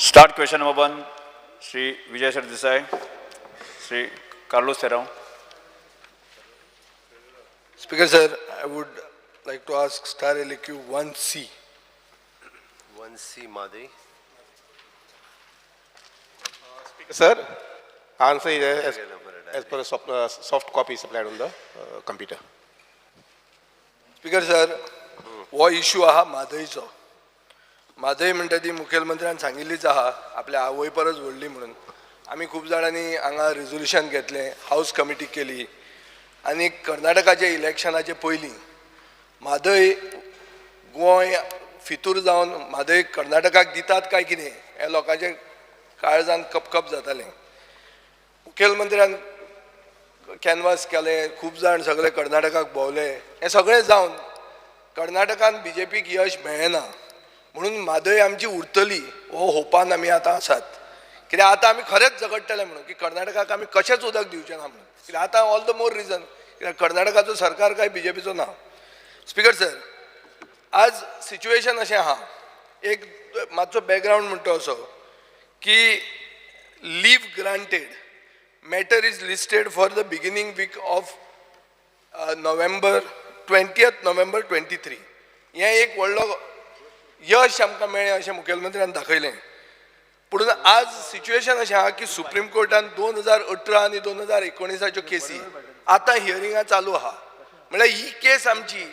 Start question number 1, Sri Vijay Sir Desai, Sri Carlos Serrao. Speaker sir, I would like to ask Star LQ 1C. 1C Madhi. Speaker sir, answer is as per soft copy supplied on the computer. Speaker sir, हो issue आहा म्हादयचो. म्हादय म्हणटा ती मुखेलमंत्र्यान सांगिल्लीच आहा आपल्या आवय परस व्हडली म्हणून. आमी खूब जाणांनी हांगा रिझोल्युशन घेतलें, हाऊस कमिटी केली आनी कर्नाटकाच्या इलेक्शनाचे पयलीं म्हादय गोंय फितूर जावन म्हादय कर्नाटकाक दितात काय कितें हे लोकांचे काळजान कपकप जातालें. मुखेलमंत्र्यान कॅनवास केलें, खूब जाण सगळे कर्नाटकाक भोंवले, हें सगळें जावन कर्नाटकान बीजेपीक यश मेळना म्हणून म्हादय आमची उरतली हो होपान आमी आतां आसात. कित्याक आतां आमी खरेंच झगडटले म्हणून की कर्नाटकाक आमी कशेंच उदक दिवचें ना म्हणून. कित्याक आतां ऑल द मोर रिजन कित्याक कर्नाटकाचो सरकार काय बीजेपीचो ना. स्पीकर सर, आज सिच्युएशन अशें आहा, एक मातसो बॅकग्रावंड म्हणटा असो की leave granted matter is listed for the beginning week of November 20th November 23. हें एक व्हडलो यश आमकां मेळ्ळें अशें मुखेलमंत्र्यान दाखयलें. पूण आज सिच्युएशन अशें आहा की सुप्रीम कोर्टान 2018 आनी 2019च्यो केसी आतां हियरिंगां चालू आहा. म्हळ्यार ही केस आमची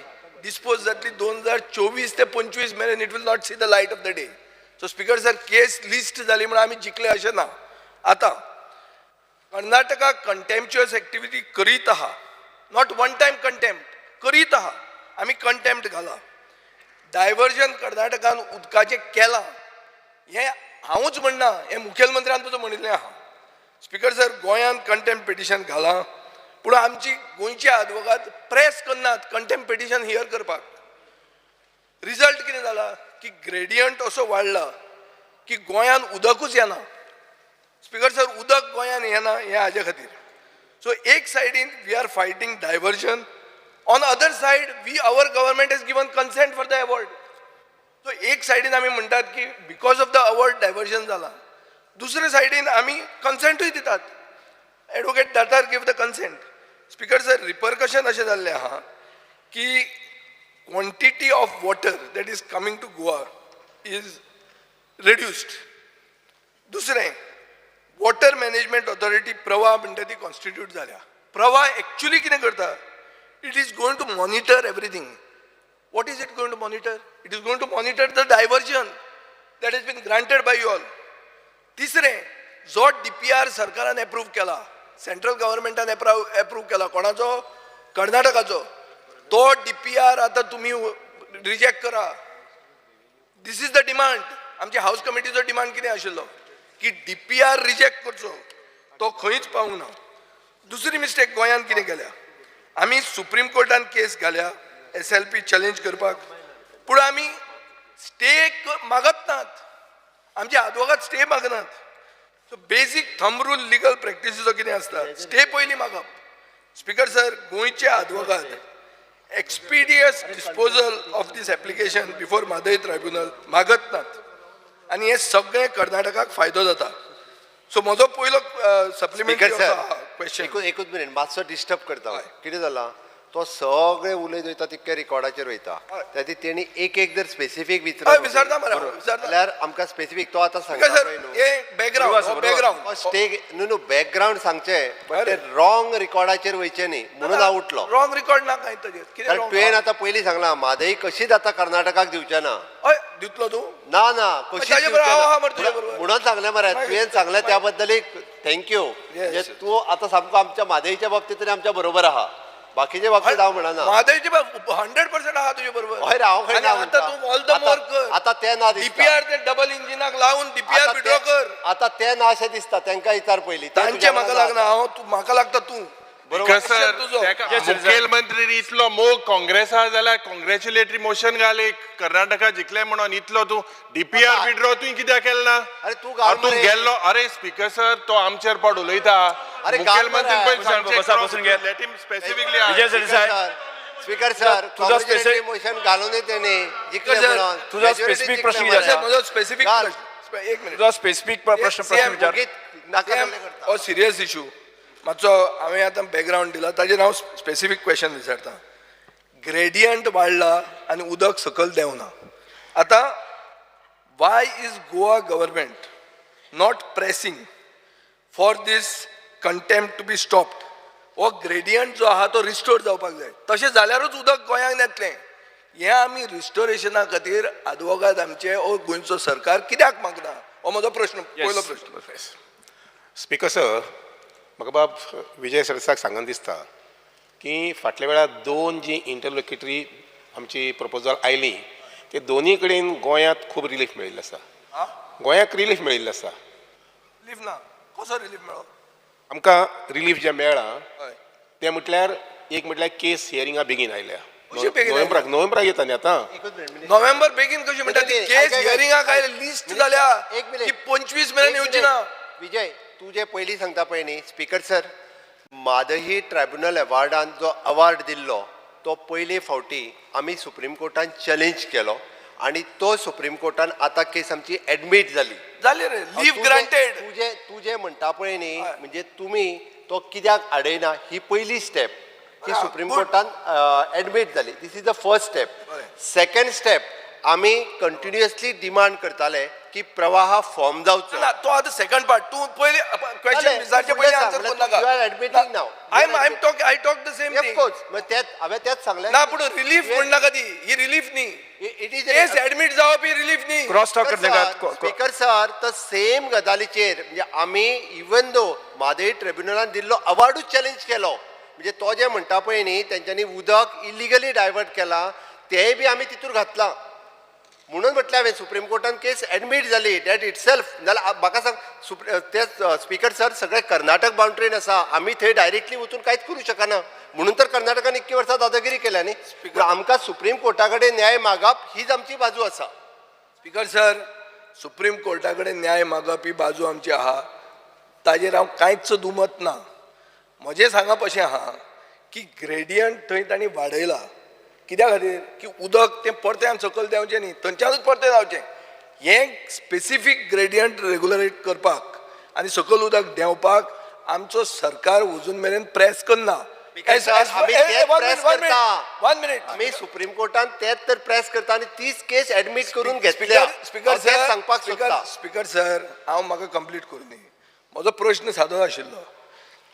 डिस्पोज जातली 2024 ते 25 मेरेन. It will not see the light of the day. So speaker sir, case list जाली म्हणून आमी जिखले अशें ना. आतां कर्नाटका कंटेम्प्च्युअस एक्टिविटी करीत आहा, नॉट वन टायम कंटेम्प्ट करीत आहा. आमी कंटेम्प्ट घाला. डायवर्जन कर्नाटकान उदकाचें केलां हें हांवूच म्हणना, हें मुखेलमंत्र्यान तुजो म्हणिल्लें आहा. स्पीकर सर, गोंयान कंटेम्प्ट पिटिशन घाला, पूण आमची गोंयचे आदवोगाद प्रेस करनात कंटेम्प्ट पिटिशन हियर करपाक. रिजल्ट कितें जाला की ग्रेडियंट असो वाडला की गोंयान उदकूच येना. स्पीकर सर, उदक गोंयान येना हें हाजे खातीर. सो एक सायडीन we are fighting diversion, on other side our government has given consent for the award. So एक सायडीन आमी म्हणटात की because of the award diversion जाला, दुसरे सायडीन आमी कन्सेंटूय दितात. Advocate Datar give the consent. Speaker sir, repercussion अशें जाल्लें आहा की quantity of water that is coming to Goa is reduced. दुसरें, वॉटर मॅनेजमेंट ऑथॉरिटी प्रवा म्हणटा ती कॉन्स्टिट्यूट जाल्या. प्रवा एक्चुअली कितें करता? It is going to monitor everything. What is it going to monitor? It is going to monitor the diversion that has been granted by you all. तिसरे, जो DPR सरकारान approve केला, सेंट्रल गव्हर्नमेंटान एप्रूव केला, कोणाचो? कर्नाटकाचो. तो DPR आता तुम्ही reject करा. दिस इज द डिमांड. आमचे हाऊस कमिटीचो डिमांड कितें आशिल्लो की DPR रिजेक्ट करचो. तो खंयच पावूंक ना. दुसरी मिस्टेक गोंयान कितें केल्या? आमी सुप्रीम कोर्टान केस घाल्या SLP चॅलेंज करपाक, पूण आमी स्टे मागत नात. आमचे आदवोगाद स्टे मागनात. So basic thumb rule legal प्रॅक्टिसीचो कितें आसता? स्टे पयलीं मागप. स्पीकर सर, गोंयचे आदवोगाद expeditious disposal of this application before Mhadei tribunal मागत नात आनी हे सगळे कर्नाटकाक फायदो जाता. सो म्हजो पयलो सप्लिमेंटरी क्वेश्चन. एकूच मिनिट, मातसो डिस्टर्ब करता. कितें जाला, तो सगळे उलयत वयता तितके रिकॉर्डाचेर वयता. त्याती तेणी एक एक जर स्पेसिफीक विचारता जाल्यार आमकां स्पेसिफीक तो आतां सांगता बॅकग्रावंड सांगचें, बट ते रॉंग रिकॉर्डाचेर वयचें न्ही म्हणून हांव उठलो. रॉंग रिकॉर्ड ना कांय ताजेर. कारण तुवें आतां पयलीं सांगलां म्हादय कशीच आतां कर्नाटकाक दिवचें ना. हय, दितलो तूं? ना ना, कशीच म्हणून सांगलें मरे. तुवें सांगलें त्या बद्दल थँक्यू. तूं आतां सामको आमच्या म्हादयच्या बाबतींत तरी आमच्या बरोबर आहा. बाकीच्या बाबतींत हांव म्हणना. म्हादयचे 100% आहा तुजे बरोबर. हय रे, हांव खंय ना. आतां तूं ऑल द मोर कर. आतां तें ना DPR ते डबल इंजिनाक लावून DPR विड्रॉ कर. आतां तें ना अशें दिसता. तांकां विचार पयलीं. तांचे म्हाका लागना, हांव म्हाका लागता तूं. मुखेलमंत्री इतलो मोग काँग्रेसा जाल्यार कॉंग्रॅच्युलेटरी मोशन घाल एक कर्नाटका जिखले म्हणून. इतलो तू DPR विड्रॉ तुवें कित्याक केलें ना? अरे तूं गेल्लो. अरे स्पीकर सर, तो आमचेर पाड उलयता. स्पीकर सर, तुझा स्पेसिफिक मोशन घालून तेणी जिखले म्हणून. तुझा स्पेसिफिक प्रश्न. म्हजो स्पेसिफिक एक मिनिट तुझा स्पेसिफिक प्रश्न विचार. ओगीत नाका जाल्लें करता. हो सिरियस इशू मातसो हांवें आतां बॅकग्रावंड दिला ताजेर हांव स्पेसिफीक क्वेश्चन विचारता. ग्रेडियंट वाडला आनी उदक सकयल देंवना. आतां why is Goa government not pressing for this contempt to be stopped. हो ग्रेडियंट जो आहा तो रिस्टोर जावपाक जाय. तशें जाल्यारूच उदक गोंयांत येतलें. हें आमी रिस्टोरेशना खातीर आदवोगाद आमचे हो गोंयचो सरकार कित्याक मागना हो म्हजो प्रश्न पयलो प्रश्न. स्पीकर सर, म्हाका बाब विजय सरदेसायक सांगन दिसता की फाटल्या वेळार दोन जी इंटरलोक्युटरी आमची प्रपोजल आयली ते दोनी कडेन गोंयांत खूब रिलीफ मेळिल्लो आसा. गोंयाक रिलीफ मेळिल्लो आसा. रिलीफ ना कसो रिलीफ मेळ्ळो? आमकां रिलीफ जें मेळ्ळां हय तें म्हटल्यार एक म्हटल्यार केस हियरिंगां बेगीन आयल्या. कशी बेगीन नोव्हेंबराक येता न्ही आतां. नोव्हेंबर बेगीन कशी म्हणटा ती केस हियरिंगाक काय लिस्ट जाल्या एक मिनिट. की 25 मेरेन येवची ना. विजय, तू जे पयलीं सांगता पळय न्ही स्पीकर सर, मादही ट्रायब्युनल अवॉर्डान जो अवॉर्ड दिल्लो तो पयले फावटी आमी सुप्रीम कोर्टान चॅलेंज केलो आनी तो सुप्रीम कोर्टान आतां केस आमची एडमीट जाली. जाली रे लीव ग्रांटेड. तू जे म्हणटा पळय न्ही म्हणजे तुमी तो कित्याक आडयना ही पयली स्टेप ती सुप्रीम कोर्टान एडमीट जाली. This is the first step. Second step आमी कंटिन्युअसली डिमांड करताले की प्रवाह फॉर्म जावचो. ना तो आतां सेकंड पार्ट तू पयली क्वेश्चन विचारचे पयली आन्सर कोण नाका. You are admitting now. I talk the same thing. हांवें तेच सांगलें ना पूण रिलीफ म्हण नाका ती. ही रिलीफ न्ही. इट इज केस एडमीट जावप ही रिलीफ न्ही. क्रॉस टॉक स्पीकर सर तर सेम गजालीचेर म्हणजे आमी इवन दो मादई ट्रिब्युनलान दिल्लो अवॉर्डूच चॅलेंज केलो. म्हणजे तो जे म्हणटा पळय न्ही तेंच्यांनी उदक इलिगली डायवर्ट केला तेंय बी आमी तितूर घातलां. म्हणून म्हटलें हांवें सुप्रीम कोर्टान केस एडमीट जाली डॅट इट सेल्फ. जाल्यार म्हाका सांग ते स्पीकर सर सगळे कर्नाटक बाउंड्रीन आसा. आमी थंय डायरेक्टली वचून कांयच करूं शकना. म्हणून तर कर्नाटकान 21 वर्सां दादागिरी केल्या न्ही. आमकां सुप्रीम कोर्टा कडेन न्याय मागप हीच आमची बाजू आसा. स्पीकर सर सुप्रीम कोर्टा कडेन न्याय मागप ही बाजू आमची आहा ताजेर हांव कांयच दुमत ना. म्हजें सांगप अशें आहा की ग्रेडियंट थंय तांणी वाडयला कित्या खातीर की उदक तें परत्यान सकयल देंवचें न्ही थंयच्यानूच परतें जावचें. हें स्पेसिफीक ग्रेडियंट रेगुलरेट करपाक आनी सकयल उदक देंवपाक आमचो सरकार अजून मेरेन प्रेस करना. आमी सुप्रीम कोर्टान तेच तर प्रेस करता आनी तीच केस एडमीट करून घेतल्या. स्पीकर सर सांगपाक सोदता. स्पीकर सर हांव म्हाका कंप्लीट करूं दी. म्हजो प्रश्न सादो आशिल्लो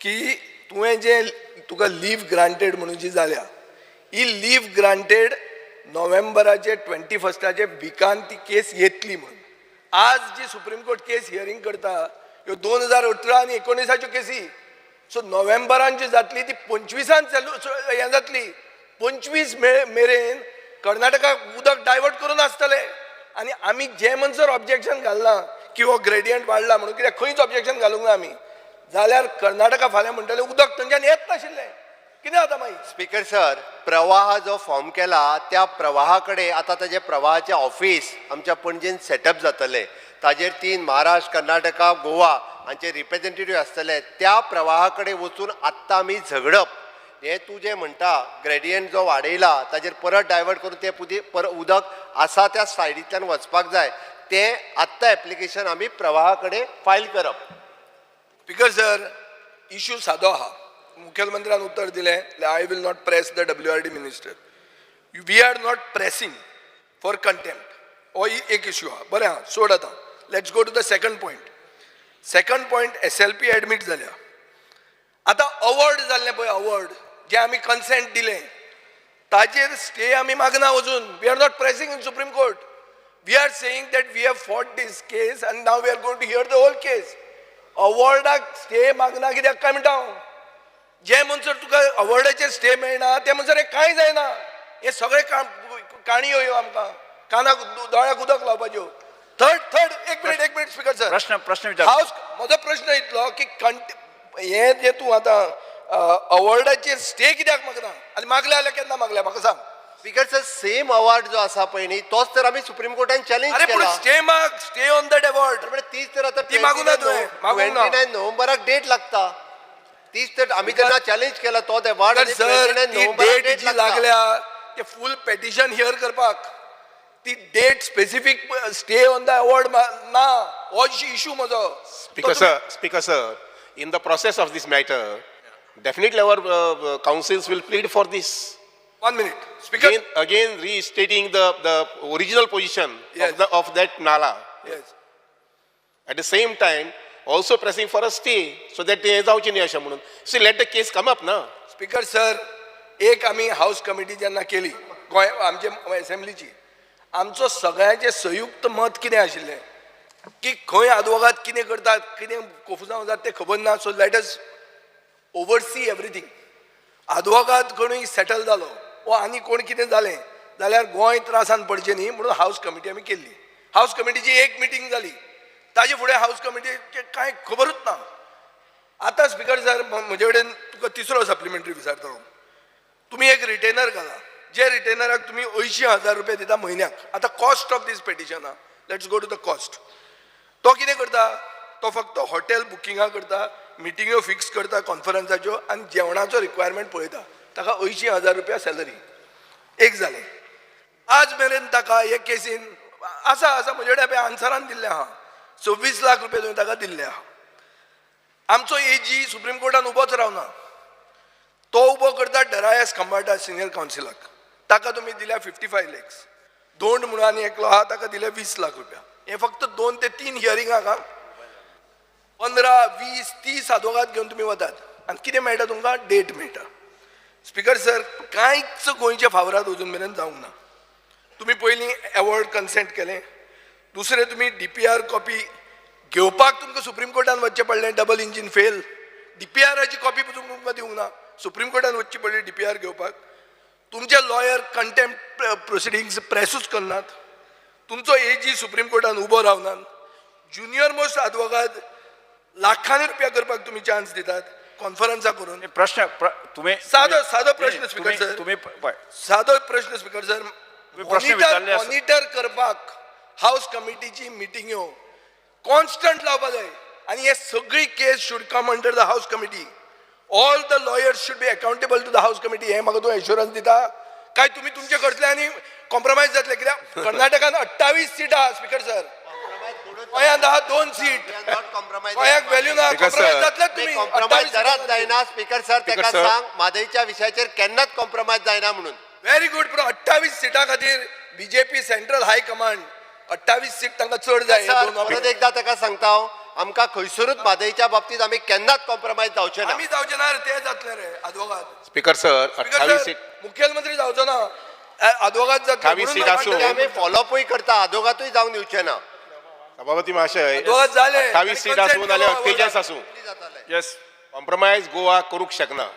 की तुवें जे तुका लीव ग्रांटेड म्हणून जी जाल्या ही लीव ग्रांटेड नोव्हेंबराचे 21 विकान ती केस येतली म्हणून. आज जी सुप्रीम कोर्ट केस हियरिंग करता ह्यो 2018 आनी 19 केसी. सो नोव्हेंबरान जी जातली ती 25 हें जातली. 25 मेरेन कर्नाटकाक उदक डायवर्ट करून आसतले आनी आमी जे म्हणसर ऑब्जेक्शन घालना की हो ग्रेडियंट वाडला म्हणून कित्याक खंयच ऑब्जेक्शन घालूंक ना आमी जाल्यार कर्नाटका फाल्यां म्हणटले उदक थंयच्यान येत नाशिल्लें. कितें जाता मागीर? स्पीकर सर प्रवाह जो फॉर्म केला त्या प्रवाहा कडेन आतां ताजे प्रवाहाचें ऑफिस आमच्या पणजेन सेटअप जातलें. ताजेर 3 महाराष्ट्र कर्नाटका गोवा हांचे रिप्रेझेंटेटिव्ह आसतले. त्या प्रवाहा कडेन वचून आत्तां आमी झगडप. हें तूं जें म्हणटा ग्रेडियंट जो वाडयला ताजेर परत डायवर्ट करून तें उदक आसा त्या सायडींतल्यान वचपाक जाय तें आत्तां एप्लिकेशन आमी प्रवाहा कडेन फायल करप. स्पीकर सर इश्यू सादो आहा. मुखेलमंत्र्यान उत्तर दिलें I will not press the WRD minister. We are not pressing for contempt. हो एक इश्यू आहा. बरें आहा सोड आतां. Let's go to the second point. Second point SLP admit जाल्या. आतां अवॉर्ड जाल्लें पळय अवॉर्ड जें आमी कन्सेंट दिलें ताजेर स्टे आमी मागना अजून. We are not pressing in Supreme Court. We are saying that we have fought this case आनी now we are going to hear the whole case. अवॉर्डाक स्टे मागना कित्याक काय म्हणटा हांव. जे म्हणसर तुका अवॉर्डाचेर स्टे मेळना ते म्हणसर हें कांय जायना. हे सगळे काणयो ह्यो आमकां कानाक दोळ्याक उदक लावपाच्यो. थर्ड एक मिनिट स्पीकर सर प्रश्न विचार. म्हजो प्रश्न इतलो की हे जे तूं आतां अवॉर्डाचेर स्टे कित्याक मागना आनी मागले जाल्यार केन्ना मागल्या म्हाका सांग. स्पीकर सर सेम अवॉर्ड जो आसा पळय न्ही तोच तर आमी सुप्रीम कोर्टान चॅलेंज केला. स्टे माग स्टे ऑन दॅट अवॉर्ड. तीच तर आतां ती मागूं ना तुवें. 29 नोव्हेंबराक डेट लागता. तीच तर आमी जेन्ना चॅलेंज केला तो अवॉर्ड सर ती डेट जी लागल्या ते फूल पेटिशन हियर करपाक ती date specific stay on the award ना हो इशू म्हजो. Speaker, sir, in the process of this matter, definitely our councils will plead for this. 1 minute. Speaker. Again restating the original position Yes. of that Nala. Yes. At the same time, also pressing for a stay so that ते जावची न्ही अशें म्हणून. So let the case come up ना. Speaker sir, एक आमी house committee जेन्ना केली गोंय आमचे असेंब्लीची, आमचो सगळ्यांचे संयुक्त मत कितें आशिल्लें की खंय आदवोगाद कितें करतात, कितें कोफुजांव जाता तें खबर ना, so let us oversee everything. आदवोगाद कोणूय सेटल जालो वा आनी कोण कितें जालें जाल्यार गोंय त्रासान पडचें न्ही म्हणून हाऊस कमिटी आमी केल्ली. हाऊस कमिटीची एक मिटींग जाली, ताजे फुडें हाऊस कमिटीचे कांय खबरूच ना. आतां स्पीकर सर म्हजे कडेन तुका तिसरो सप्लिमेंटरी विचारतलो. तुम्ही एक रिटेनर घाला, जे रिटेनराक तुम्ही 80,000 रुपये दिता म्हयन्याक. आतां कॉस्ट ऑफ दीस पेटिशन आहा, let's go to the cost. तो कितें करता, तो फक्त हॉटेल बुकिंगा करता, मिटिंग्यो फिक्स करता कॉन्फरन्साच्यो आनी जेवणाचो रिक्वायरमेंट पळयता. ताका 80,000 रुपया सॅलरी. एक जालें. आज मेरेन ताका हे केसीन आसा म्हजे कडेन आन्सरान दिल्लें आहा 26 लाख रुपये तुवें ताका दिल्ले आहा. आमचो एजी सुप्रीम कोर्टान उबोच रावना. तो उबो करता डरायस खंबाटा सिनियर कावन्सिलाक, ताका तुमी दिल्या 55 lakhs. दोंड म्हणून आनी एकलो आहा ताका दिले 20 लाख रुपया. हे फक्त 2 ते 3 हियरिंगाक. 15, 20, 30 आदवोगाद घेवन तुमी वतात आनी कितें मेळटा तुमकां, डेट मेळटा. स्पीकर सर, कांयच गोंयच्या फावरात अजून मेरेन जावंक ना. तुमी पयलीं अवॉर्ड कन्सेंट केलें, दुसरें तुमी DPR कॉपी घेवपाक तुमकां सुप्रीम कोर्टान वचचें पडलें, डबल इंजीन फेल. DPRची कॉपी तुमकां दिवंक ना, सुप्रीम कोर्टान वचची पडली DPR घेवपाक. तुमचे लॉयर कंटेम्प्ट प्रोसिडिंग्स प्रेसूच करनात. तुमचो एजी सुप्रीम कोर्टान उबो रावनात. ज्युनियर मोस्ट आदवोगाद लाखांनी रुपया करपाक तुमी चान्स दितात कॉन्फरन्सा करून. प्रश्न तुम्ही सादो प्रश्न स्पीकर सर, तुम्ही पळय, सादो प्रश्न स्पीकर सर. प्रश्न विचारले आसा. मॉनिटर करपाक हाऊस कमिटीची मिटिंग्यो कॉन्स्टंट लावपाक जाय आनी हे सगळी case should come under the house committee. All the lawyers should be accountable to the house committee. हे म्हाका तूं एश्युरन्स दिता काय तुमी तुमचे कडल्यान कॉम्प्रोमायज जातले? कित्याक कर्नाटकान 28 सीट आहा स्पीकर सर, गोंयांत आहा 2 सीट. गोंयाक व्हॅल्यू ना, कॉम्प्रोमायज जातले तुमी. कॉम्प्रोमायज जरात जायना स्पीकर सर. ताका सांग म्हादईच्या विशयाचेर केन्नाच कॉम्प्रोमायज जायना म्हणून. Very good. पूण 28 सीटां खातीर बीजेपी सेंट्रल हाय कमांड 28 सीट तांकां चड जाय. परत एकदा ताका सांगता हांव, आमकां खंयसरूच म्हादईच्या बाबतींत आमी केन्नाच कॉम्प्रोमायज जावचे ना. आमी जावचे ना रे, ते जातले रे आदवोगाद. Speaker sir, 28 seat. मुख्यमंत्री जावचो ना, आदवोगाद जातले. 28 सीट आसून आमी फॉलोअपूय करता, आदवोगादूय जावन दिवचे ना. सभापती महाशय, आदवोगाद जाले. 28 सीट आसून नाल्यार 48 आसूं, येस, कॉम्प्रोमायज गोवा करूंक शकना.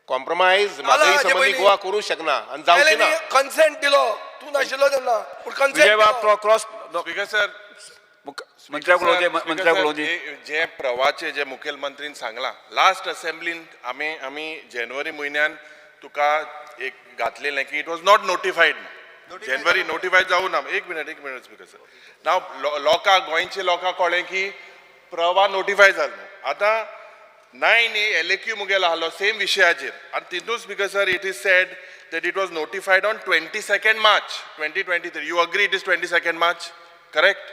कॉम्प्रोमाइज म्हादई संबंधी गोवा करूंक शकना आनी जावची ना. कन्सेंट दिलो, तू नाशिल्लो तेन्ना, पूण कन्सेंट क्रॉस स्पीकर सर, मंत्र्याक जे प्रवाचे जे मुखेलमंत्रीन सांगला लास्ट असेंब्लीन आमी जानेवारी म्हयन्यान तुका एक घातलेलें की it was not notified. January notify जावं ना. एक मिनिट स्पीकर सर. नाव लोकांक गोंयचे लोकांक कळ्ळें की प्रवा नोटिफाय जालें. आतां 9A LAQ मुगेलो आसलो सेम विशयाचेर आनी तितून speaker sir it is sed that it was notified on 22nd March 2023. You agree it is 22nd March, correct?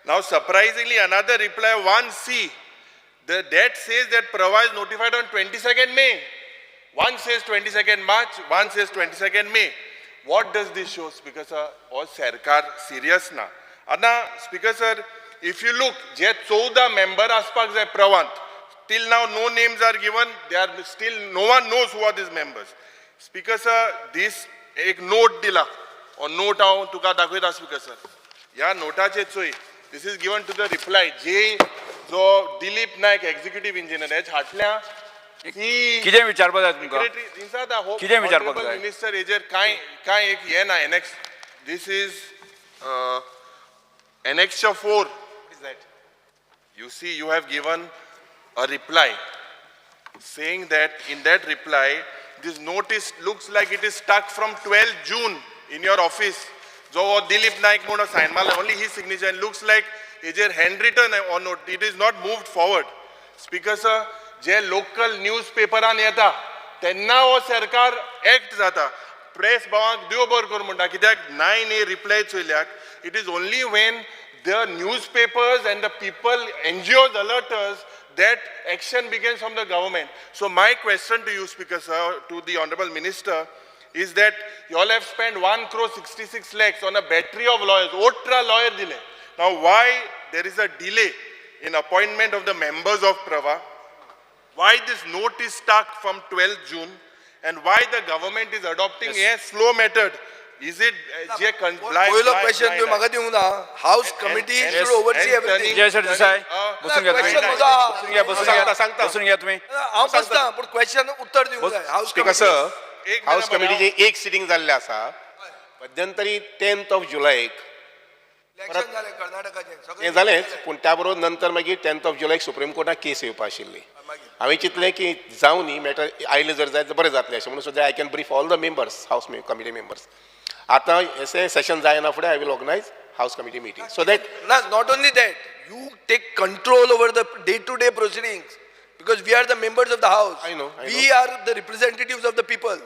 Now surprisingly another reply 1C, that says that Pravah is notified on 22nd May. One says 22nd March, one says 22nd May. What does this show, Speaker sir? Or Sarkar serious na? Ana Speaker sir, if you look, je 14 member aspak jay Pravant, till now no names are given. They are still, no one knows who are these members. Speaker sir, this एक note दिला और note हांव तुका दाखयता speaker sir. ह्या नोटाचे चोय this is given to the reply जे जो दिलीप नायक एक्झिक्युटिव्ह इंजिनियर हेच हाटल्या कितें विचारपाक जाय तुमकां? कितें विचारपाक जाय? मिनिस्टर हेजेर कांय एक हे ना. एनेक्स दिस इज एनेक्सच्या 4. You see, you have given a reply saying that in that reply this notice looks like it is stuck from 12 June in your office. So Dilip Naik Mono sign mal only his signature and looks like is a handwritten or note. It is not moved forward. Speaker sir, जे local newspaper an yeta tenna o sarkar act jata. Press भावांक देव बर कर म्हणटा कित्याक 9A reply चोयल्याक it is only when the newspapers and the people, NGOs alert us that action begins from the government. So my question to you, Speaker Sir, to the Honorable Minister, is that you all have spent 1 crore 66 lakhs on a battery of lawyers. Otra lawyer dile. Now why there is a delay in appointment of the members of Pravah? Why this note is stuck from 12th June? And why the government is adopting a slow method? Is it पहिलो question तुम्ही म्हाका दिवंक ना house committee should oversee everything Vijay Desai बसून घ्या तुम्ही. बसून घ्या बसून घ्या तुम्ही. हांव बसता पूण क्वेश्चन उत्तर दिवंक जाय हाऊस स्पीकर सर हाऊस कमिटीची एक सिटींग जाल्ली आसा मध्यंतरी 10th of July इलेक्शन जाले कर्नाटकाचे हें जालेंच पूण त्या बरोबर नंतर मागीर 10th of July सुप्रीम कोर्टाक केस येवपा आशिल्ली हांवें चिंतलें की जावं न्ही मॅटर आयलें जर जायत बरें जातलें अशें म्हणून सुद्दां I can brief all the members house committee members आतां अशें सेशन जायना फुडें I will organise house committee meeting so that not only that you take control over the day to day proceedings because we are the members of the house. I know. We are the representatives of the people.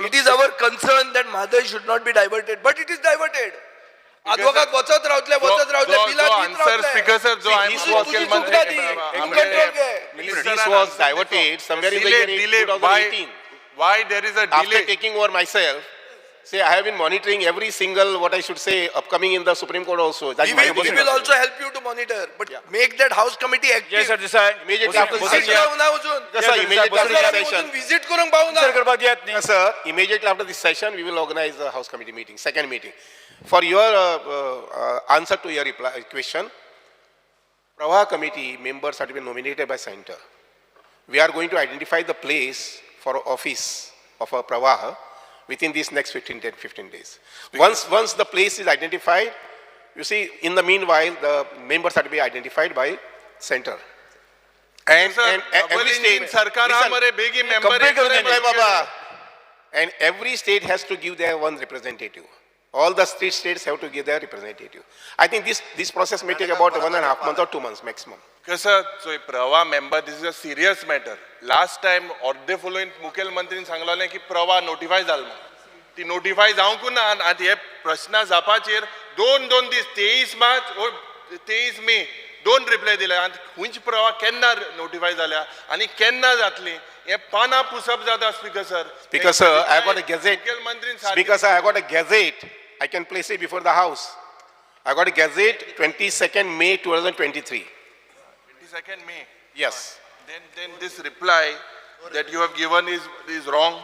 It is our concern that Madai should not be diverted, but it is diverted. Advocat वचत रावतले बिलात answer Speaker Sir जो I am तुझी चूक ना ती. Control घे. this was diverted somewhere in the year 2018 why there is a after delay? taking over myself. Say, I have been monitoring every single, what I should say, upcoming in the Supreme Court also. That's my We opinion. will also help you to monitor, but make that house committee Vijay active. Desai Immediately after the Visit session. करूंक ना अजून. Yes, sir, immediately after the session. Visit करूंक पावूं ना. उत्तर करपाक दियात न्ही. Yes, sir, immediately after this session, we will organize a House Committee meeting, second meeting. For your answer to your question, Pravah Committee members are to be nominated by Center. We are going to identify the place for office of a Pravah within these next 15 days. Once the place is identified, you see, in the meanwhile, the members are to be identified by Center. And every state, and every state has to give their one representative. All the states have to give their representative. I think this process may take about 1.5 months or 2 months maximum. Sir, so a Pravah member, this is a serious matter. Last time, अर्धे following मुखेलमंत्रीन सांगलें की Pravah notify जालें. ती notify जावंक ना आनी हे प्रश्न जावपाचेर दोन दीस 23 मार्च और 23 मे दोन रिप्लाय दिले आनी खंयच Pravah केन्ना notify जाल्या आनी केन्ना जातली हे पानां पुसप जाता speaker sir. Speaker sir, I got a gazette. मुखेलमंत्रीन Speaker sir, I got a gazette. I can place it before the House. I got a gazette 22nd May 2023. 22nd May. Yes. Then this reply that you have given is wrong.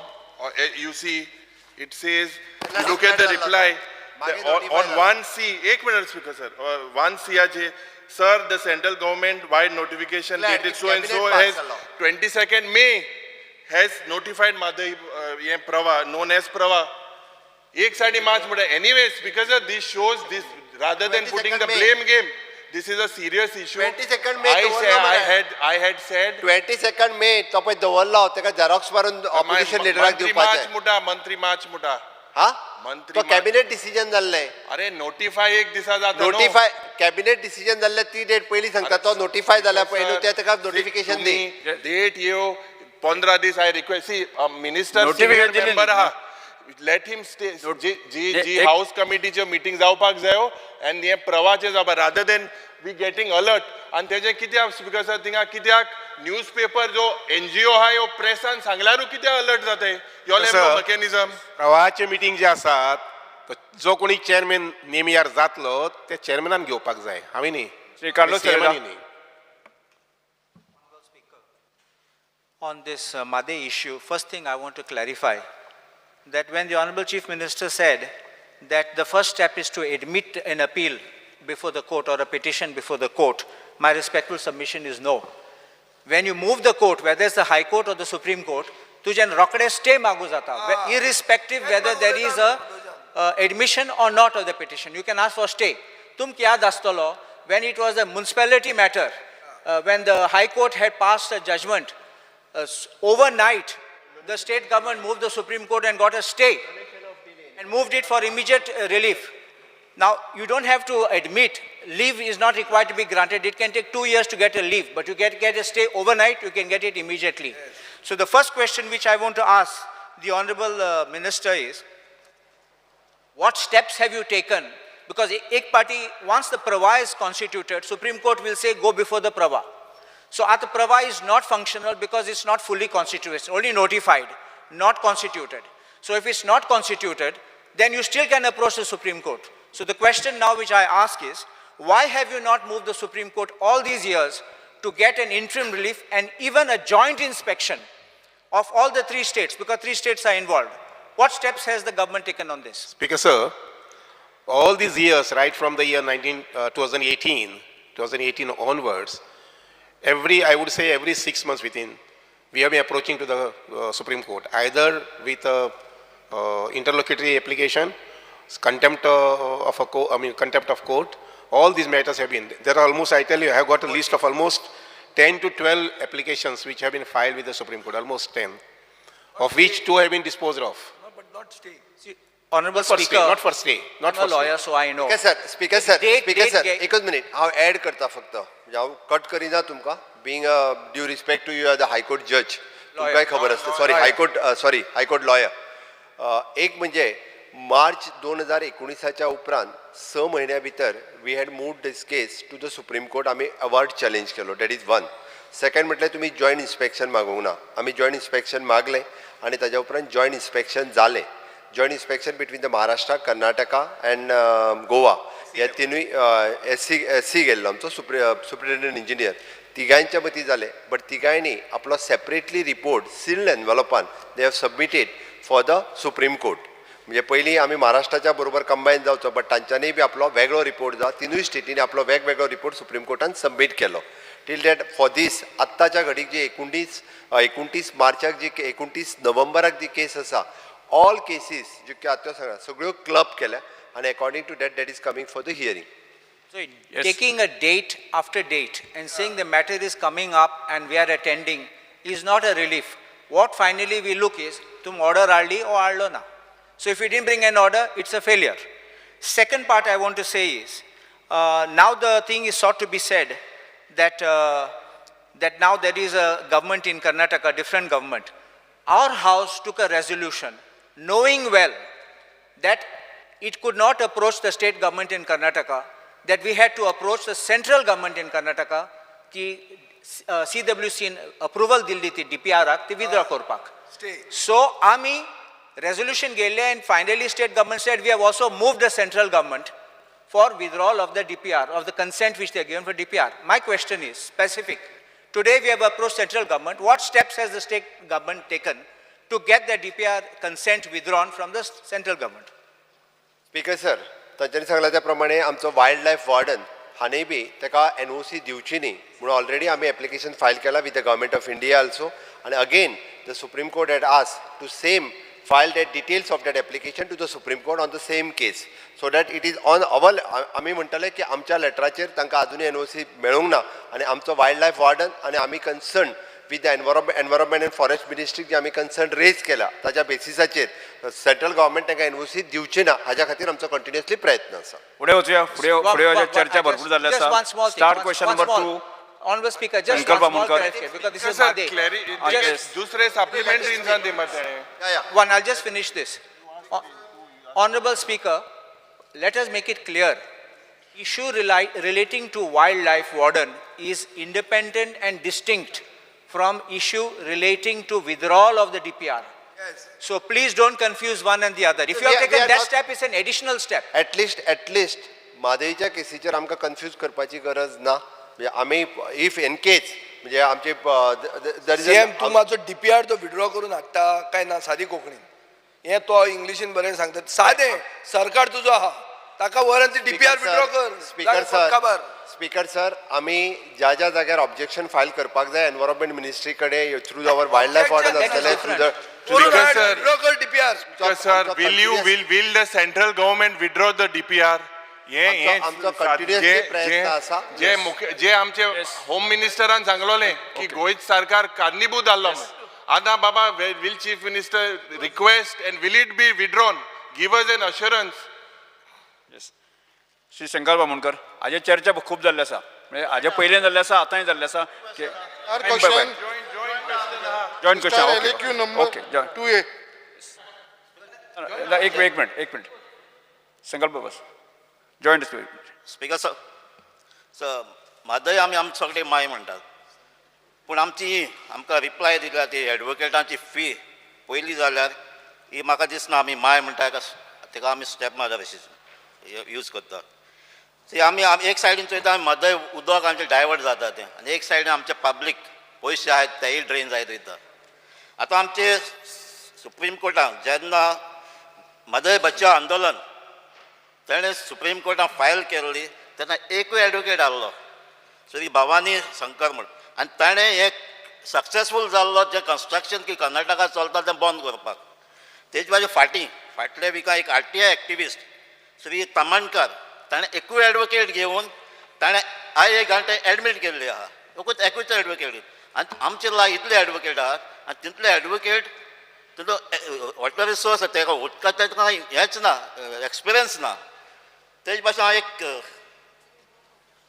You see, it says, look at the reply. On 1C, 1 minute speaker sir, 1C aje, sir, the central government wide notification dated so and so has 22nd May has notified Madai Pravah, known as Pravah. एक side March मुळे anyway speaker sir, this shows this rather than putting the blame game, this is a serious issue. 22nd May I had said 22nd May तो पळय दवरलो तेका Xerox मारून opposition लिडराक दिवपाचें मंत्री मार्च मुटा हा मंत्री तो कॅबिनेट डिसिजन जाल्लें अरे नोटिफाय एक दिसा जाता नोटिफाय कॅबिनेट डिसिजन जाल्लें ती डेट पयलीं सांगता तो नोटिफाय जाल्या पळय ते तेका नोटिफिकेशन दी डेट येव 15 दीस आय रिक्वेस्ट सी मिनिस्टर मेंबर आहा let him stay जी हाऊस कमिटीचे मीटिंग जावपाक जायो and हे प्रवाचे जावपा rather than we getting alert आणि तेजे कित्याक स्पीकर सर थिंगा कित्याक न्यूजपेपर जो NGO आहा यो प्रेसान सांगल्यारू कित्याक अलर्ट जाताय you all have no mechanism. प्रवाहाचे मीटिंग जे आसात जो कोणी चेअरमॅन नेमियार जातलो ते चेअरमॅनान घेवपाक जाय हांवें न्ही Shri Carlos Ferreira. On this Madai issue, first thing I want to clarify that when the Honorable Chief Minister said that the first step is to admit an appeal before the court or a petition before the court, my respectful submission is no. When you move the court, whether it's the High Court or the Supreme Court, तुझ्यान रोकडे stay मागू जाता, irrespective whether there is a admission or not of the petition. You can ask for stay. तुमक याद आसतलो when it was a municipality matter, when the High Court had passed a judgment, overnight the state government moved the Supreme Court and got a stay and moved it for immediate relief. Now, you don't have to admit, leave is not required to be granted. It can take 2 years to get a leave, but you get a stay overnight, you can get it immediately. So the first question which I want to ask the Honorable Minister is What steps have you taken? Because ek party, once the Pravah is constituted, Supreme Court will say go before the Pravah. So the Pravah is not functional because it's not fully constituted, it's only notified, not constituted. So if it's not constituted, then you still can approach the Supreme Court. So the question now which I ask is, why have you not moved the Supreme Court all these years to get an interim relief and even a joint inspection of all the 3 states, because 3 states are involved? What steps has the government taken on this? Speaker, sir, all these years, right from the year 2018 onwards, I would say every 6 months within, we have been approaching to the Supreme Court, either with a interlocutory application, contempt of court. All these matters have been. There are almost, I tell you, I have got a list of almost 10 to 12 applications which have been filed with the Supreme Court, almost 10, of which 2 have been disposed of. No, but not stay. See, Honorable Not for Speaker, stay, not for stay, not I'm for a lawyer, stay. so I know. Speaker sir, Date एकच minute हांव add करता फक्त म्हणजे हांव cut करिना तुमकां being due respect to you are the high court जज तुमकांय खबर आसता सॉरी हायकोर्ट लॉयर एक म्हणजे मार्च 2019च्या उपरांत 6 म्हयन्या भितर we had moved this case to the Supreme Court आमी अवॉर्ड चॅलेंज केलो दॅट इज वन सेकंड म्हटल्यार तुमी जॉयंट इन्स्पेक्शन मागूंक ना आमी जॉयंट इन्स्पेक्शन मागलें आनी ताज्या उपरांत जॉयंट इन्स्पेक्शन जालें joint inspection between the Maharashtra Karnataka and Goa ह्या तिनूय एस सी गेल्लो आमचो सुप्रिटेंडंट इंजिनियर तिगांयच्या मतीं जालें बट तिगांयनी आपलो सेपरेटली रिपोर्ट सिल्ड एनवलपान they have submitted for the Supreme Court म्हणजे पयलीं आमी महाराष्ट्राच्या बरोबर कंबायन जावचो बट तांच्यांनी बी आपलो वेगळो रिपोर्ट जा तिनूय स्टेटींनी आपलो वेगवेगळो रिपोर्ट सुप्रीम कोर्टान सबमीट केलो टील दॅट फॉर दीस आत्ताच्या घडीक जी 29 मार्चाक जी 29 नोव्हेंबराक जी केस आसा ऑल केसीस ज्यो आतां सगळ्यो क्लब केल्या आनी according to that is coming for the hearing. So taking a date after date and saying the matter is coming up and we are attending is not a relief. What finally we look is, tum order aldi or aldo na. So if you didn't bring an order, it's a failure. Second part I want to say is, now the thing is sought to be said that, that now there is a government in Karnataka, different government. Our house took a resolution knowing well that it could not approach the state government in Karnataka, that we had to approach the central government in Karnataka ki CWC approval dilli ti DPR ti withdraw korpak. So ami resolution gelle and finally state government said we have also moved the central government for withdrawal of the DPR, of the consent which they are given for DPR. My question is specific. Today we have approached central government. What steps has the state government taken to get the DPR consent withdrawn from the central government? Speaker sir तांच्यांनी सांगला त्या प्रमाणे आमचो wild life warden हांणी बी ताका NOC दिवची न्ही म्हणून ऑलरेडी आमी एप्लिकेशन फायल केला with the government of India also आनी again the Supreme Court had asked to same file that details of that application to the Supreme Court on the same case so that it is on our आमी म्हणटले की आमच्या लेटराचेर तांकां अजुनूय NOC मेळूंक ना आनी आमचो वायल्ड लायफ वॉर्डन आनी आमी concern with the environment and forest ministry जे आमी कन्सर्न रेज केला ताच्या बेसिसाचेर सेंट्रल गव्हर्मेंट तांकां NOC दिवची ना हाच्या खातीर आमचो कंटिन्युअसली प्रयत्न आसा. फुडें वचुया फुडें चर्चा भरपूर जाल्ली आसा. Start question number 2. Honorable Speaker, just one small clarification because this is Made. दुसरे सप्लिमेंटरी इंसान दे मत One, I'll just finish this. Honorable Speaker, let us make it clear. Issue relating to wildlife warden is independent and distinct from issue relating to withdrawal of the DPR. Yes. So please don't confuse one and the other. If you have taken that step, it's an additional step. At least माधवीच्या केसीचेर आमकां confuse करपाची गरज ना म्हणजे आमी if in case म्हणजे आमचे CM तूं मातसो DPR तो विड्रॉ करून हाडटा काय ना सादी कोंकणीन हें तो इंग्लिशीन बरें सांगतात सादें सरकार तुजो आहा ताका व्हरून ती DPR विड्रॉ कर. स्पीकर सर आमी ज्या जाग्यार ऑब्जेक्शन फायल करपाक जाय एनवायरमेंट मिनिस्ट्री कडेन थ्रू आवर वायल्ड लायफ वॉर्डन आसतलें through the sir will the central government withdraw the DPR? आमचो कंटिन्युअसली प्रयत्न आसा. जे आमचे होम मिनिस्टरान सांगलोले की गोंय सरकार कारणीभूत जाल्लो आतां बाबा will chief minister request and will it be withdrawn give us an assurance. Shri Shankar Bamankar हाजे चर्चा खूब जाल्ली आसा म्हणजे हाजे पयलें जाल्लें आसा आतांय जाल्लें आसा जॉयंट क्वेश्चन ओके एक मिनट संकल्प बस joint speaker. Speaker sir Mhadei आमी सगळे माय म्हणटात पूण आमकां रिप्लाय दिल्या ती एडवोकेटांची फी पयली जाल्यार ही म्हाका दिसना आमी माय म्हणटा ताका आमी स्टेप मदर अशी यूज करता. सी आमी एक सायडीन चोयता म्हादय उदक आमचें डायवर्ट जाता तें आनी एक सायडीन आमचे पब्लीक पयशे आहेत तेय ड्रेन जायत वयता. आतां आमचे सुप्रीम कोर्टान जेन्ना म्हादय बचाव आंदोलन ताणें सुप्रीम कोर्टान फायल केल्ली तेन्ना एकूय एडवोकेट आहलो श्री भवानी शंकर म्हण आनी ताणें एक सक्सेसफूल जाल्लो जें कन्स्ट्रक्शन की कर्नाटकात चलता तें बंद करपाक. तेजे भाजी फाटल्या विका एक RTI एक्टिविस्ट श्री तमणकर ताणें एकूय एडवोकेट घेवन ताणें एक घंटे एडमीट केल्ली आहा. एकूच एडवोकेट आनी आमचे लाग इतले एडवोकेट आहात आनी तितले एडवोकेट तुजो वॉट रिसोर्स ताका उदकाचें ताका हेंच ना एक्सपिरियन्स ना. तेजे भाशेन हांव एक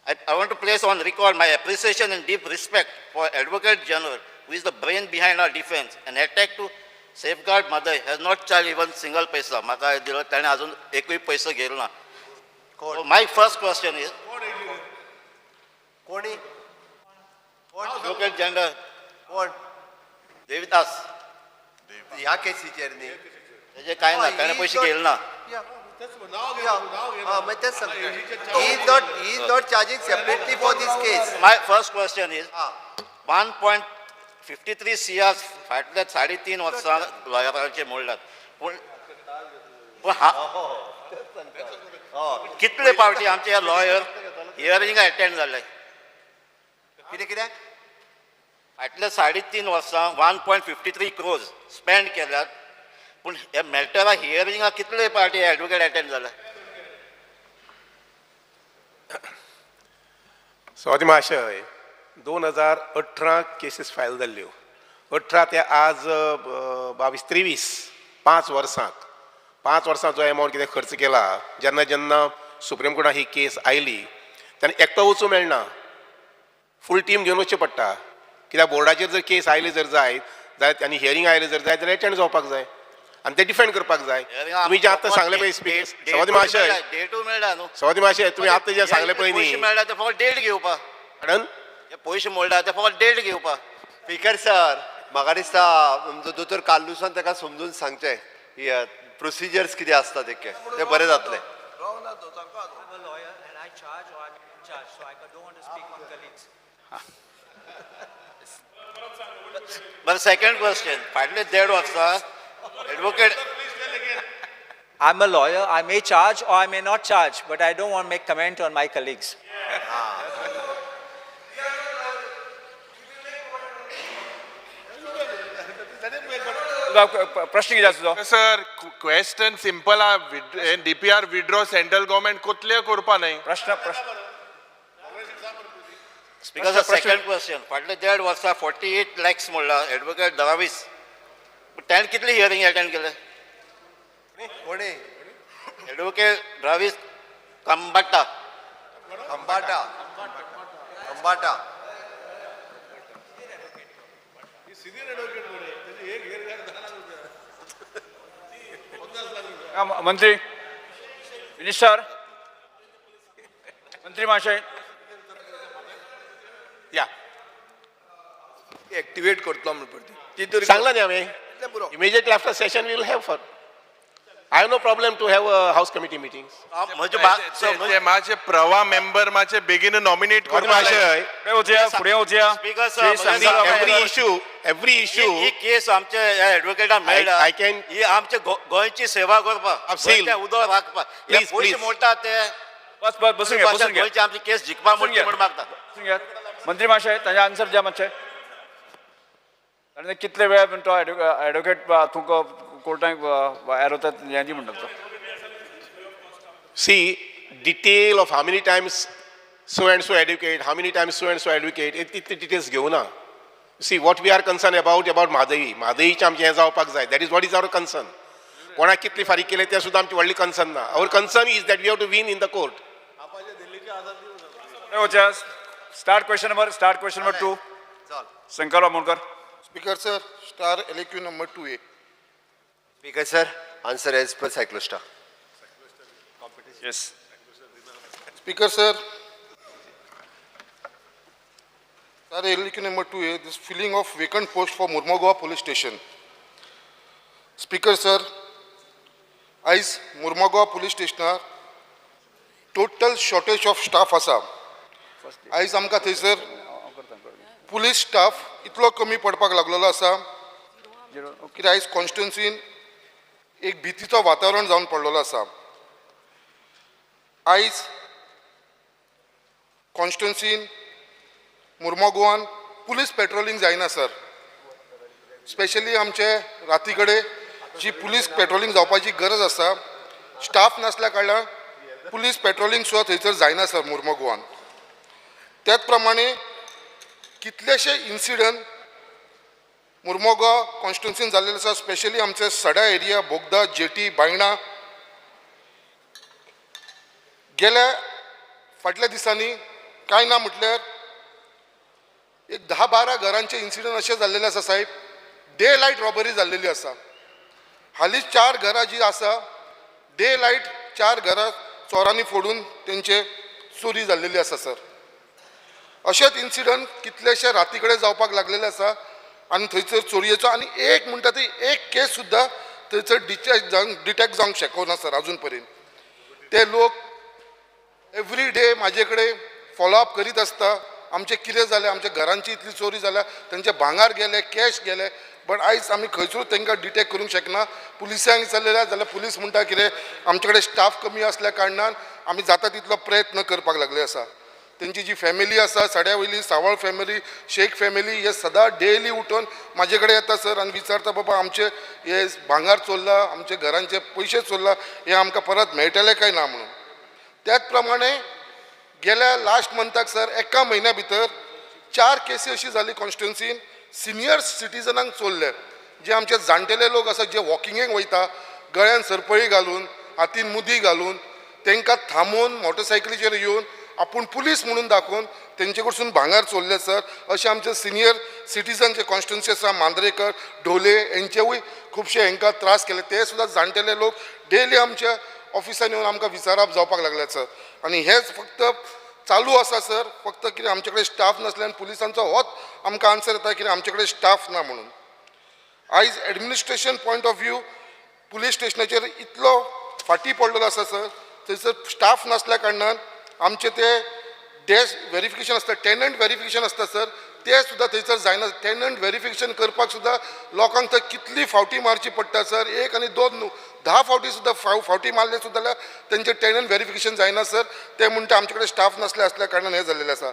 I want to place on record my appreciation and deep respect for Advocate General, who is the brain behind our defense. An attack to safeguard Madai has not charged even single paisa. Maka dilo tane azun ekui paisa gelna. So my first question is, कोणी Advocate General कोण Devidas, ह्या केसीचेर न्ही तेजे काय ना ताणे पयशे गेले ना. मागीर तेच सांगता he is not charging separately for this case. My first question is, 1.53 CR फाटल्या 3.5 वर्सां लॉयरांचे मोडल्यात पूण कितले पावटी आमचे हे लॉयर हियरिंग अटेंड जाले कित्याक फाटल्या 3.5 वर्सां 1.53 crores स्पेंड केल्यात पूण हे मॅटरा हियरिंगा कितले पावटी एडवोकेट अटेंड जाले. स्वाती महाशय 2018 केसीस फायल जाल्ल्यो 18 ते आज 22-23 5 वर्सांत जो एमावंट कितें खर्च केला जेन्ना जेन्ना सुप्रीम कोर्टान ही केस आयली तेन्ना एकटो वचूं मेळना फूल टीम घेवन वचचें पडटा कित्याक बोर्डाचेर जर केस आयली जर जायत आनी हियरिंग आयलें जर जायत जाल्यार एटेंड जावपाक जाय आनी ते डिफेंड करपाक जाय. तुमी जे आतां सांगले पळय स्वाती महाशय डेटू मेळ्ळा न्हू. स्वाती महाशय तुमी आतां जे सांगले पळय न्ही पयशे मेळ्ळा ते फकत डेट घेवपाक. मॅडम हे पयशे मोडला ते फकत डेट घेवपाक. स्पीकर सर म्हाका दिसता दोतोर काल्लुसान ताका समजून सांगचें प्रोसिजर्स कितें आसता ते बरें जातलें. But second question, फाटले 1.5 वर्सां advocate. I'm a lawyer. I may charge or I may not charge, but I don't want to make comment on my colleagues. प्रश्न कितें आसा तुजो? सर क्वेश्चन सिंपल आहा DPR विड्रॉ सेंट्रल गव्हर्मेंट कोतले करपा न्हय. प्रश्न Because the second question, फाटले 1.5 वर्सां 48 lakhs मोडला एडवोकेट दरावीस. ताणें कितली हियरिंग अटेंड केले? कोणी एडवोकेट दरावीस कंबाटा. मंत्री मिनिस्टर मंत्री महाशय या एक्टिवेट करतलो म्हणून पडटी ती तरी सांगला न्ही हांवें immediately after session we will have for I have no problem to have house committee meetings. म्हणजे माझे प्रवा मेंबर माझे बेगीन नॉमिनेट स्वाती महाशय फुडें वचया. स्पीकर सर एवरी इश्यू ही केस आमच्या एडवोकेटान मेळ्ळा. I can- ही आमच्या गोंयची सेवा करपाक Absolutely. गोंयचें उदक राखपाक Please, पयशे please. मोडटा ते बस बसून घ्या बसून घ्या गोंयची आमची केस जिखपाक म्हणटा म्हण मागता. बसून घ्या. मंत्री महाशय ताजे आन्सर द्या मातशें. ताणें कितले वेळ तो एडवोकेट तुमकां कोर्टाक एरोतात हें म्हणटा तो. See, detail of how many times so and so advocate, how many times so and so advocate, it details घेवना. See, what we are concerned about Mhadei. म्हादईचें आमचें हें जावपाक जाय. That is what is our concern. कोणाक कितली फारीक केले तें सुद्दां आमची व्हडली कन्सर्न ना. Our concern is that we have to win in the court. Starred question number 2 Shankar Bamonkar. Speaker sir, star LAQ number 2A. Speaker sir answer as per cyclostyled. Yes. Speaker, sir. Sir, LQ number 2 is this filling of vacant post for Murmagaon Police Station. Speaker, sir. As Murmagaon Police Station total shortage of staff asa. As आमकां थंयसर police staff इतलो कमी पडपाक लागलेलो आसा कित्याक आयज कॉन्स्टिट्युन्सीन एक भितीचो वातावरण जावन पडलेलो आसा. आयज कॉन्स्टिट्युन्सीन मुर्मगांवान पुलीस पेट्रोलिंग जायना सर. स्पेशली आमचे राती कडेन जी पुलीस पेट्रोलिंग जावपाची गरज आसा स्टाफ नासल्या कारणान पुलीस पेट्रोलिंग सुद्दां थंयसर जायना सर मुर्मगांवान. त्याच प्रमाणे कितलेशे इन्सिडंट मुर्मगांव कॉन्स्टिट्युन्सीन जाल्लेले आसा. स्पेशली आमचे सडा एरिया, बोगदा, जेटी, बायणा गेल्या फाटल्या दिसांनी कांय ना म्हटल्यार एक 10-12 घरांचे इन्सिडंट असे जाल्लेले आसा साहेब. डे लायट रॉबरी जाल्लेली आसा. हालींच 4 घरां जी आसा डे लायट 4 घरां चोरांनी फोडून तेंचे चोरी जाल्लेली आसा सर. अशेच इन्सिडंट कितलेशे राती कडेन जावपाक लागलेले आसा आनी थंयसर चोरयेचो आनी एक म्हणटा ती एक केस सुद्दां थंयसर डिटेक्ट जावंक शकना सर अजून पर्यंत. ते लोक एवरी डे म्हाजे कडेन फॉलोअप करीत आसता आमचें कितें जालें, आमच्या घरांची इतली चोरी जाल्या, तेंचे भांगार गेले, कॅश गेले, बट आयज आमी खंयसरूच तांकां डिटेक्ट करूंक शकना. पुलिसांक विचारलें जाल्यार पुलीस म्हणटा कितें आमचे कडेन स्टाफ कमी आसल्या कारणान आमी जाता तितलो प्रयत्न करपाक लागले आसा. तेंची जी फॅमिली आसा सड्या वयली सावळ फॅमिली, शेख फॅमिली हे सदां डेली उठून म्हाजे कडेन येता सर आनी विचारता बाबा आमचे हे भांगार चोरला, आमचे घरांचे पयशे चोरला, हे आमकां परत मेळटले काय ना म्हणून. त्याच प्रमाणे गेल्या लास्ट मंथाक सर एका म्हयन्या भितर 4 केसी अशी जाली कॉन्स्टिट्युन्सीन सिनियर सिटीजनांक चोरले. जे आमचे जाणटेले लोक आसा जे वॉकिंगेक वयता गळ्यान सरपळी घालून हातीन मुदी घालून तांकां थांबोवन मोटरसायकलीचेर येवन आपूण पुलीस म्हणून दाखोवन तेंचे कडसून भांगार चोरले सर. अशे आमचे सिनियर सिटीजन जे कॉन्स्टिट्युन्सी आसा मांद्रेकर, ढोले हेंचेवूय खुबशे हांकां त्रास केले. ते सुद्दां जाणटेले लोक डेली आमच्या ऑफिसान येवन आमकां विचारप जावपाक लागल्यात सर. आनी हेच फक्त चालू आसा सर. फक्त कितें आमचे कडेन स्टाफ नासल्यान पुलिसांचो होच आमकां आन्सर येता कितें आमचे कडेन स्टाफ ना म्हणून. आयज administration point of view police स्टेशनाचेर इतलो फाटी पडलेलो आसा सर. थंयसर स्टाफ नासल्या कारणान आमचे ते डॅश व्हेरिफिकेशन आसता, टेनंट व्हेरिफिकेशन आसता सर, ते सुद्दां थंयसर जायना. टेनंट व्हेरिफिकेशन करपाक सुद्दां लोकांक थंय कितली फावटी मारची पडटा सर. 1 आनी 2 न्हू 10 फावटी सुद्दां फावटी मारले सुद्दां जाल्यार तेंचे टेनंट व्हेरिफिकेशन जायना सर. ते म्हणटा आमचे कडेन स्टाफ नासले असल्या कारणान हे जाल्लेले आसा.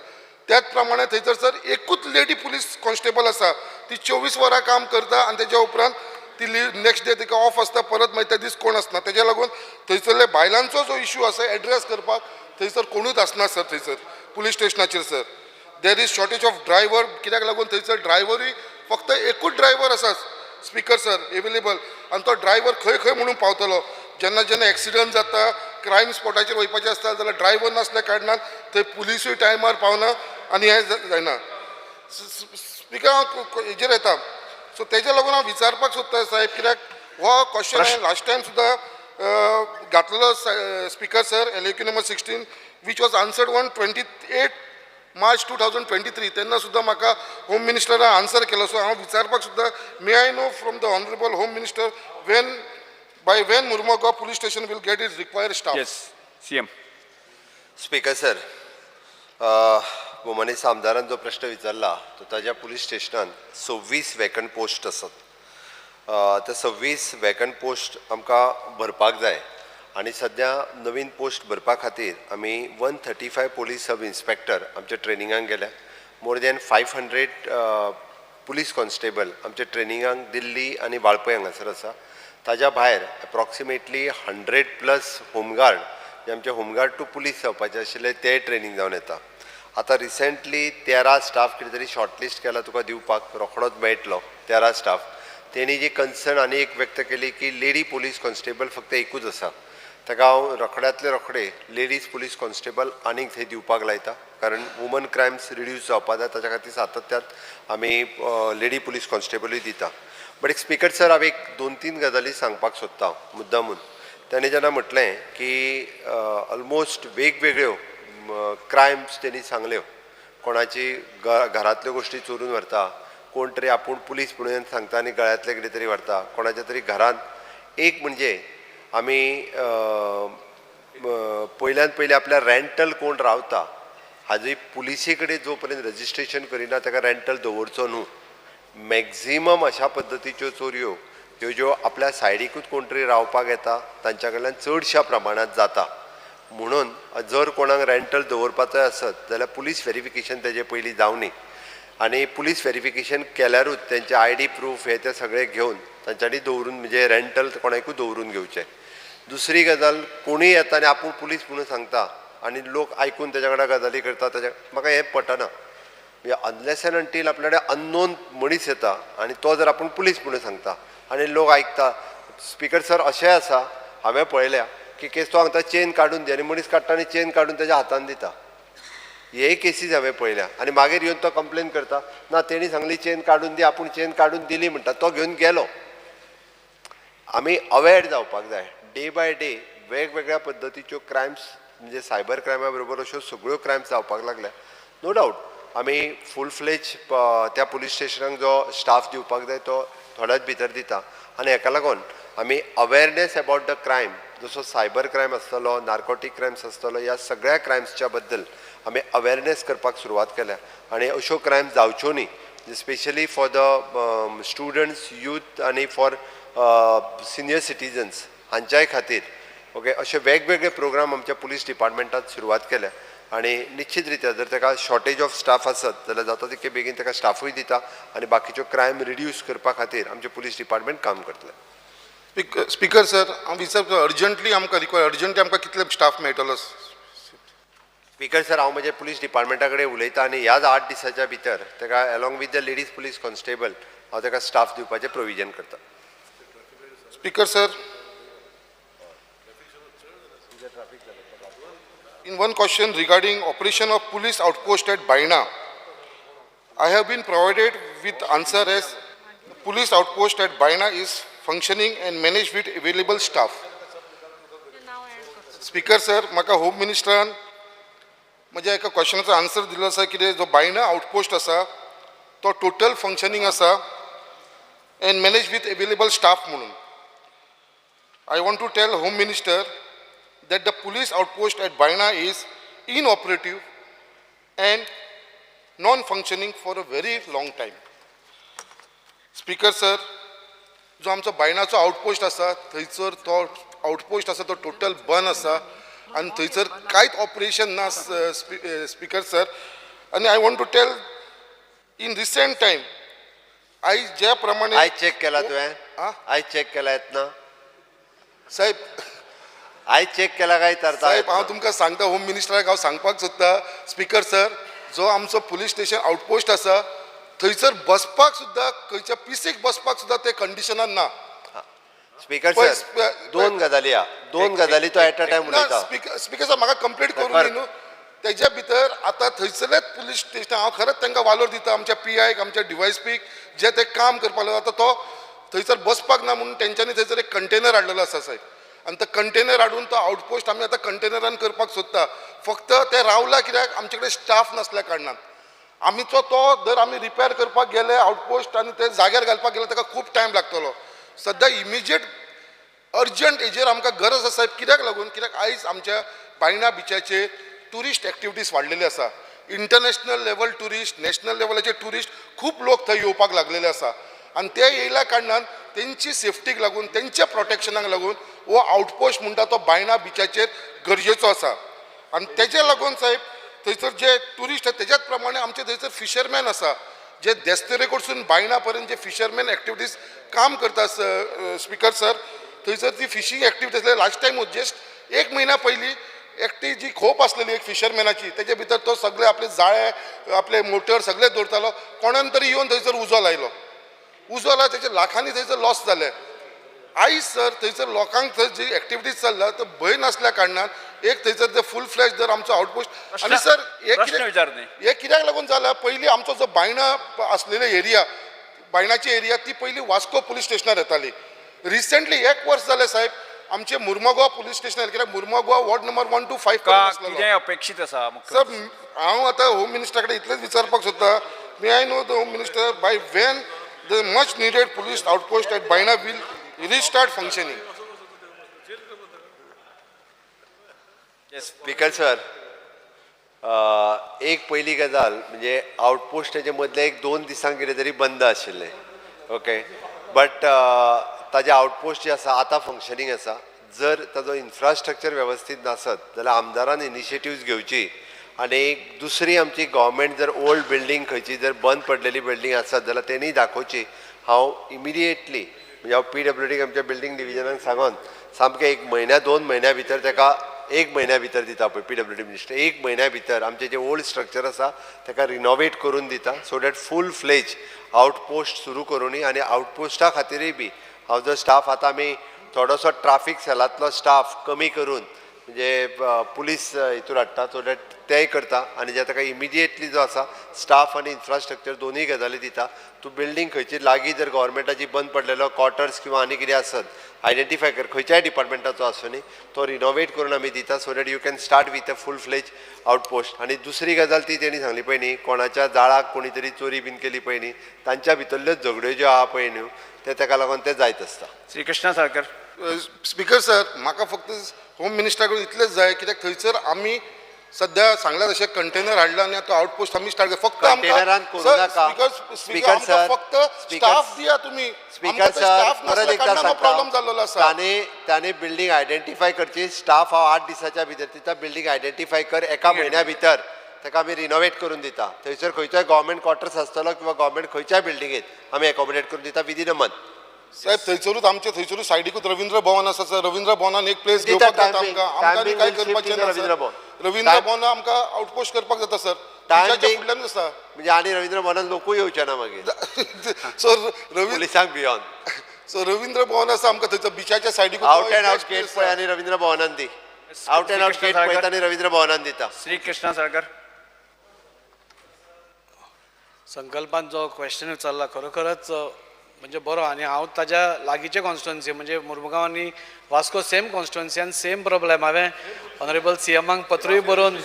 त्याच प्रमाणे थंयसर सर एकूच लेडी पुलीस कॉन्स्टेबल आसा. ती 24 वरां काम करता आनी तेच्या उपरांत ती नेक्स्ट डे तिका ऑफ आसता, परत मागीर त्या दीस कोण आसना. तेज्या लागून थंयसरले बायलांचो जो इश्यू आसा एड्रेस करपाक थंयसर कोणूच आसना सर. थंयसर पुलीस स्टेशनाचेर sir there is shortage of driver. कित्याक लागून थंयसर ड्रायव्हरूय फक्त एकूच ड्रायव्हर आसा स्पीकर सर एवेलेबल आनी तो ड्रायव्हर खंय खंय म्हणून पावतलो. जेन्ना जेन्ना एक्सिडंट जाता क्रायम स्पॉटाचेर वयपाचें आसता जाल्यार ड्रायव्हर नासल्या कारणान थंय पुलिसूय टायमार पावना आनी हें जायना. स्पीकर हांव हेजेर येता. सो तेज्या लागून हांव विचारपाक सोदता साहेब कित्याक हो क्वेश्चन हांवें लास्ट टायम सुद्दां घातलेलो speaker sir LAQ number 16 which was answered on 28 March 2023. तेन्ना सुद्दां म्हाका होम मिनिस्टरान आन्सर केलो. सो हांव विचारपाक सुद्दां may I know from the honourable home minister by when Murmagaon police station will get its required staff. Yes CM. Speaker sir, मनीस आमदारान जो प्रश्न विचारला तो ताज्या पुलीस स्टेशनान 26 वॅकंट पोस्ट आसात. ते 26 वॅकंट पोस्ट आमकां भरपाक जाय आनी सद्या नवीन पोस्ट भरपा खातीर आमी 135 पुलीस सब इन्स्पेक्टर आमच्या ट्रेनिंगाक गेल्या. मोर दॅन 500 पुलीस कॉन्स्टेबल आमच्या ट्रेनिंगाक दिल्ली आनी वाळपय हांगासर आसा. ताज्या भायर एप्रॉक्सिमेटली 100+ होमगार्ड जे आमचे होमगार्ड टू पुलीस जावपाचे आशिल्ले ते ट्रेनिंग जावन येता. आतां रिसेंटली 13 स्टाफ कितें तरी शॉर्टलिस्ट केला तुका दिवपाक रोखडोच मेळटलो 13 स्टाफ. तेणी जी कन्सर्न आनी एक व्यक्त केली की लेडी पुलीस कॉन्स्टेबल फक्त एकूच आसा. ताका हांव रोखड्यातले रोखडे लेडीज पुलीस कॉन्स्टेबल आनीक थंय दिवपाक लायता कारण वुमन क्रायम्स रिड्यूस जावपा जाय ताच्या खातीर सातत्यात आमी लेडी पुलीस कॉन्स्टेबलूय दिता. बट एक स्पीकर सर हांव एक 2-3 गजाली सांगपाक सोदता मुद्दामून त्याने जेन्ना म्हटलें की ऑलमोस्ट वेगवेगळ्यो क्रायम्स त्यांनी सांगल्यो, कोणाची घरांतल्यो गोश्टी चोरून व्हरता, कोण तरी आपूण पुलीस म्हणून सांगता आनी गळ्यांतले कितें तरी व्हरता, कोणाच्या तरी घरांत एक म्हणजे आमी पयल्यान पयलीं आपल्या रेंटल कोण रावता हाजी पुलिसे कडेन जो पर्यंत रजिस्ट्रेशन करिना ताका रेंटल दवरचो न्हू. मॅक्झिमम अशा पद्दतीच्यो चोरयो ह्यो ज्यो आपल्या सायडीकूच कोण तरी रावपाक येता तांच्या कडल्यान चडशा प्रमाणांत जाता. म्हणून जर कोणाक रेंटल दवरपाचोय आसत जाल्यार पुलीस व्हेरिफिकेशन तेजे पयलीं जावनी आनी पुलीस व्हेरिफिकेशन केल्यारूच तेंचे ID प्रूफ हे ते सगळे घेवन तांच्यांनी दवरून म्हणजे रेंटल कोणाकूय दवरून घेवचें. दुसरी गजाल कोणूय येता आनी आपूण पुलीस म्हणून सांगता आनी लोक आयकून तेज्या वांगडा गजाली करता म्हाका हें पटना. म्हणजे अनलेस एंड अंटील आपल्या कडेन अननोन मनीस येता आनी तो जर आपूण पुलीस म्हणून सांगता आनी लोक आयकता. स्पिकर सर अशेंय आसा, हांवें पळयल्या की केस तो सांगता चेन काडून दी आनी मनीस काडटा आनी चेन काडून तेज्या हातान दिता. हेय केसीस हांवें पळयल्या आनी मागीर येवन तो कंप्लेन करता, ना तेणी सांगली चेन काडून दी, आपूण चेन काडून दिली म्हणटा, तो घेवन गेलो. आमी अवेर जावपाक जाय. डे बाय डे वेगवेगळ्या पद्दतीच्यो क्रायम्स म्हणजे सायबर क्रायमा बरोबर अश्यो सगळ्यो क्रायम्स जावपाक लागल्या. नो डावट आमी फूल फ्लेज त्या पुलीस स्टेशनाक जो स्टाफ दिवपाक जाय तो थोड्याच भितर दिता आनी हेका लागून आमी अवेरनेस अबावट द क्रायम जसो सायबर क्रायम आसतलो, नार्कोटीक क्रायम्स आसतलो, ह्या सगळ्या क्रायम्सच्या बद्दल आमी अवेरनेस करपाक सुरवात केल्या आनी अश्यो क्रायम्स जावच्यो न्ही. Specially for the students, youth आनी फॉर सिनियर सिटीजन्स हांच्याय खातीर ओके अशे वेगवेगळे प्रोग्राम आमच्या पुलीस डिपार्टमेंटात सुरवात केल्या आनी निश्चित रित्या जर ताका शॉर्टेज ऑफ स्टाफ आसत जाल्यार जाता तितके बेगीन ताका स्टाफूय दिता आनी बाकीच्यो क्रायम रिड्यूस करपा खातीर आमचें पुलीस डिपार्टमेंट काम करतलें. स्पिकर सर हांव विचारता अर्जंटली आमकां रिक्वायर अर्जंटली आमकां कितले स्टाफ मेळटलो? स्पिकर सर हांव म्हज्या पुलीस डिपार्टमेंटा कडेन उलयतां आनी ह्याच 8 दिसाच्या भितर ताका along with the ladies police constable हांव ताका स्टाफ दिवपाचें प्रोविजन करता. Speaker sir, in one question regarding operation of police outpost at Baina, I have been provided with answer as police outpost at Baina is functioning and managed with available staff. Speaker sir, म्हाका home मिनिस्टरान म्हज्या एका क्वेश्चनाचो answer दिलो आसा कितें जो बायना outpost आसा तो टोटल फंक्शनिंग आसा and managed with available staff म्हणून. I want to tell Home Minister that the police outpost at Baina is inoperative and non-functioning for a very long time. Speaker sir, जो आमचो बायनाचो outpost आसा थंयसर तो outpost आसा तो total बंद आसा आनी थंयसर कांयच ऑपरेशन ना. स्पिकर सर, आनी I want to tell in recent time आयज ज्या प्रमाणे आयज चॅक केला तुवें? आयज चॅक केला येतना? साहेब आयज चॅक केला काय तर साहेब हांव तुमकां सांगता होम मिनिस्टराक हांव सांगपाक सोदता स्पिकर सर, जो आमचो पुलीस स्टेशन आउटपोस्ट आसा थंयसर बसपाक सुद्दां खंयच्या पिसीक बसपाक सुद्दां ते कंडिशनान ना. स्पिकर सर दोन गजाली तो एट अ टायम उलयता. स्पिकर सर म्हाका कंप्लीट करूंक दी न्हू. तेज्या भितर आतां थंयसरलेच पुलीस स्टेशन हांव खरेंच तांकां वालोर दिता आमच्या PIक आमच्या DYSPक जे ते काम करपाक लागला. आतां तो थंयसर बसपाक ना म्हणून तेंच्यांनी थंयसर एक कंटेनर हाडलेलो आसा साहेब आनी तो कंटेनर हाडून तो आउटपोस्ट आमी आतां कंटेनरान करपाक सोदता. फक्त ते रावला कित्याक आमचे कडेन स्टाफ नासल्या कारणान. आमीचो तो जर आमी रिपेर करपाक गेले आउटपोस्ट आनी ते जाग्यार घालपाक गेले ताका खूब टायम लागतलो. सद्या इमिजिएट अर्जंट हेजेर आमकां गरज आसा. कित्याक लागून कित्याक आयज आमच्या बायना बिचाचेर ट्युरिस्ट एक्टिविटीज वाडलेली आसा. इंटरनॅशनल लेवल ट्युरिस्ट, नॅशनल लेवलाचे ट्युरिस्ट खूब लोक थंय येवपाक लागलेले आसा आनी ते येयल्या कारणान तेंची सेफ्टीक लागून तेंच्या प्रोटेक्शनाक लागून हो आउटपोस्ट म्हणटा तो बायना बिचाचेर गरजेचो आसा. आनी तेजे लागून साहेब थंयसर जे ट्युरिस्ट आसा तेज्याच प्रमाणे आमचे थंयसर फिशरमॅन आसा जे देस्तेरे कडसून बायना पर्यंत जे फिशरमॅन एक्टिविटीज काम करता. स्पिकर सर, थंयसर ती फिशींग एक्टिविटी आसली लास्ट टायम जस्ट 1 म्हयन्या पयलीं एकटी जी खोप आसलेली एक फिशरमॅनाची तेजे भितर तो सगळे आपले जाळे आपले मोटर सगळे दवरतालो. कोणान तरी येवन थंयसर उजो लायलो. उजो लायलो तेजे लाखांनी थंयसर लॉस जाले. आयज सर थंयसर लोकांक थंय जी एक्टिविटीज चल्ला तर भंय नासल्या कारणान एक थंयसर ते फूल फ्लॅश जर आमचो आउटपोस्ट आनी सर हे कित्याक लागून जाला पयलीं आमचो जो बायणा आसलेले एरिया बायणाची एरिया ती पयलीं वास्को पुलीस स्टेशनार येताली. रिसेंटली 1 वर्स जालें साहेब आमचे मुर्मगांव पुलीस स्टेशनार कित्याक मुर्मगांव वॉर्ड नंबर 1 to 5 का पर्यंत कितें आसलेलो अपेक्षीत आसा मुख्य सर हांव आतां होम मिनिस्टरा कडेन इतलेंच विचारपाक सोदता may I know the home minister by when the much needed police outpost at Baina will restart functioning. Speaker sir एक पहिली गजाल म्हणजे आउटपोस्ट हेजे मदले एक 2 दिसांक कितें तरी बंद आशिल्ले ओके बट ताजे आउटपोस्ट जे आसा आतां फंक्शनींग आसा. जर ताजो इन्फ्रास्ट्रक्चर वेवस्थीत नासत जाल्यार आमदारान इनिशिएटिव्ज घेवची आनी दुसरी आमची गव्हर्मेंट जर ओल्ड बिल्डींग खंयची जर बंद पडलेली बिल्डींग आसत जाल्यार तेणी दाखोवची. हांव इमिडिएटली म्हणजे हांव PWD आमच्या बिल्डींग डिविजनाक सांगून सामकें 1 म्हयन्या 2 म्हयन्या भितर ताका 1 म्हयन्या भितर दिता पळय PWD मिनिस्टर 1 म्हयन्या भितर आमचें जें ओल्ड स्ट्रक्चर आसा ताका रिनोवेट करून दिता so that full fledged outpost सुरू करूनी आनी आउटपोस्टा खातीरय बी हांव जो स्टाफ आतां आमी थोडोसो ट्राफीक सेलांतलो स्टाफ कमी करून म्हणजे पुलीस हितूर हाडटा सो दॅट तेंय करता आनी जे ताका इमिडिएटली जो आसा स्टाफ आनी इन्फ्रास्ट्रक्चर दोनूय गजाली दिता. तूं बिल्डींग खंयची लागीं जर गव्हर्मेंटाची बंद पडलेलो क्वॉर्टर्स किंवा आनी कितें आसत आयडेंटिफाय कर खंयच्याय डिपार्टमेंटाचो आसूं न्ही तो रिनोवेट करून आमी दिता so that you can start with a full fledged outpost. आनी दुसरी गजाल ती तेणी सांगली पळय न्ही कोणाच्या जाळाक कोणी तरी चोरी बीन केली पळय न्ही तांच्या भितरल्यो झगड्यो ज्यो आहा पळय न्हू ते ताका लागून ते जायत आसता. श्री कृष्णा साळकर. स्पीकर सर म्हाका फक्त होम मिनिस्टरा कडून इतलेंच जाय कित्याक थंयसर आमी सध्या सांगल्या तशें कंटेनर हाडला आनी तो आउटपोस्ट आमी स्टार्ट फक्त कंटेनरान करूं नाका. स्पीकर सर फक्त स्टाफ दिया तुमी. स्पीकर सर परत एकदा प्रॉब्लेम जाल्लो आसा. ताणे बिल्डींग आयडेंटिफाय करची स्टाफ हांव 8 दिसाच्या भितर दिता बिल्डींग आयडेंटिफाय कर 1 म्हयन्या भितर ताका आमी रिनोवेट करून दिता. थंयसर खंयचोय गव्हर्मेंट क्वॉर्टर्स आसतलो किंवा गव्हर्मेंट खंयच्याय बिल्डिंगेत आमी एकोमोडेट करून दिता विदीन अ मंथ. साहेब थंयसरूच आमचे थंयसरूच सायडीकूच रवींद्र भवन आसा सर रवींद्र भवनान एक प्लेस घेवपाक जाता आमकां आमकां काय करपाचें ना रवींद्र भवन आमकां आउटपोस्ट करपाक जाता सर फुडल्यान आसा म्हणजे आनी रवींद्र भवनान लोकूय येवचे ना मागीर सर पुलिसांक भियोन सो रवींद्र भवन आसा आमकां थंयसर बिचाच्या सायडीक आउट एंड आउट गेट पळय आनी रवींद्र भवनान दी आउट एंड आउट गेट पळयता आनी रवींद्र भवनान दिता. श्री कृष्णा साळकर. संकल्पान जो क्वेश्चन विचारला खरोखरच म्हणजे बरो आनी हांव ताज्या लागींचे कॉन्स्टिट्युएन्सी म्हणजे मुर्मुगांव आनी वास्को सेम कॉन्स्टिट्युएन्सीन सेम प्रॉब्लेम हांवें ऑनरेबल CMाक पत्रूय बरोवन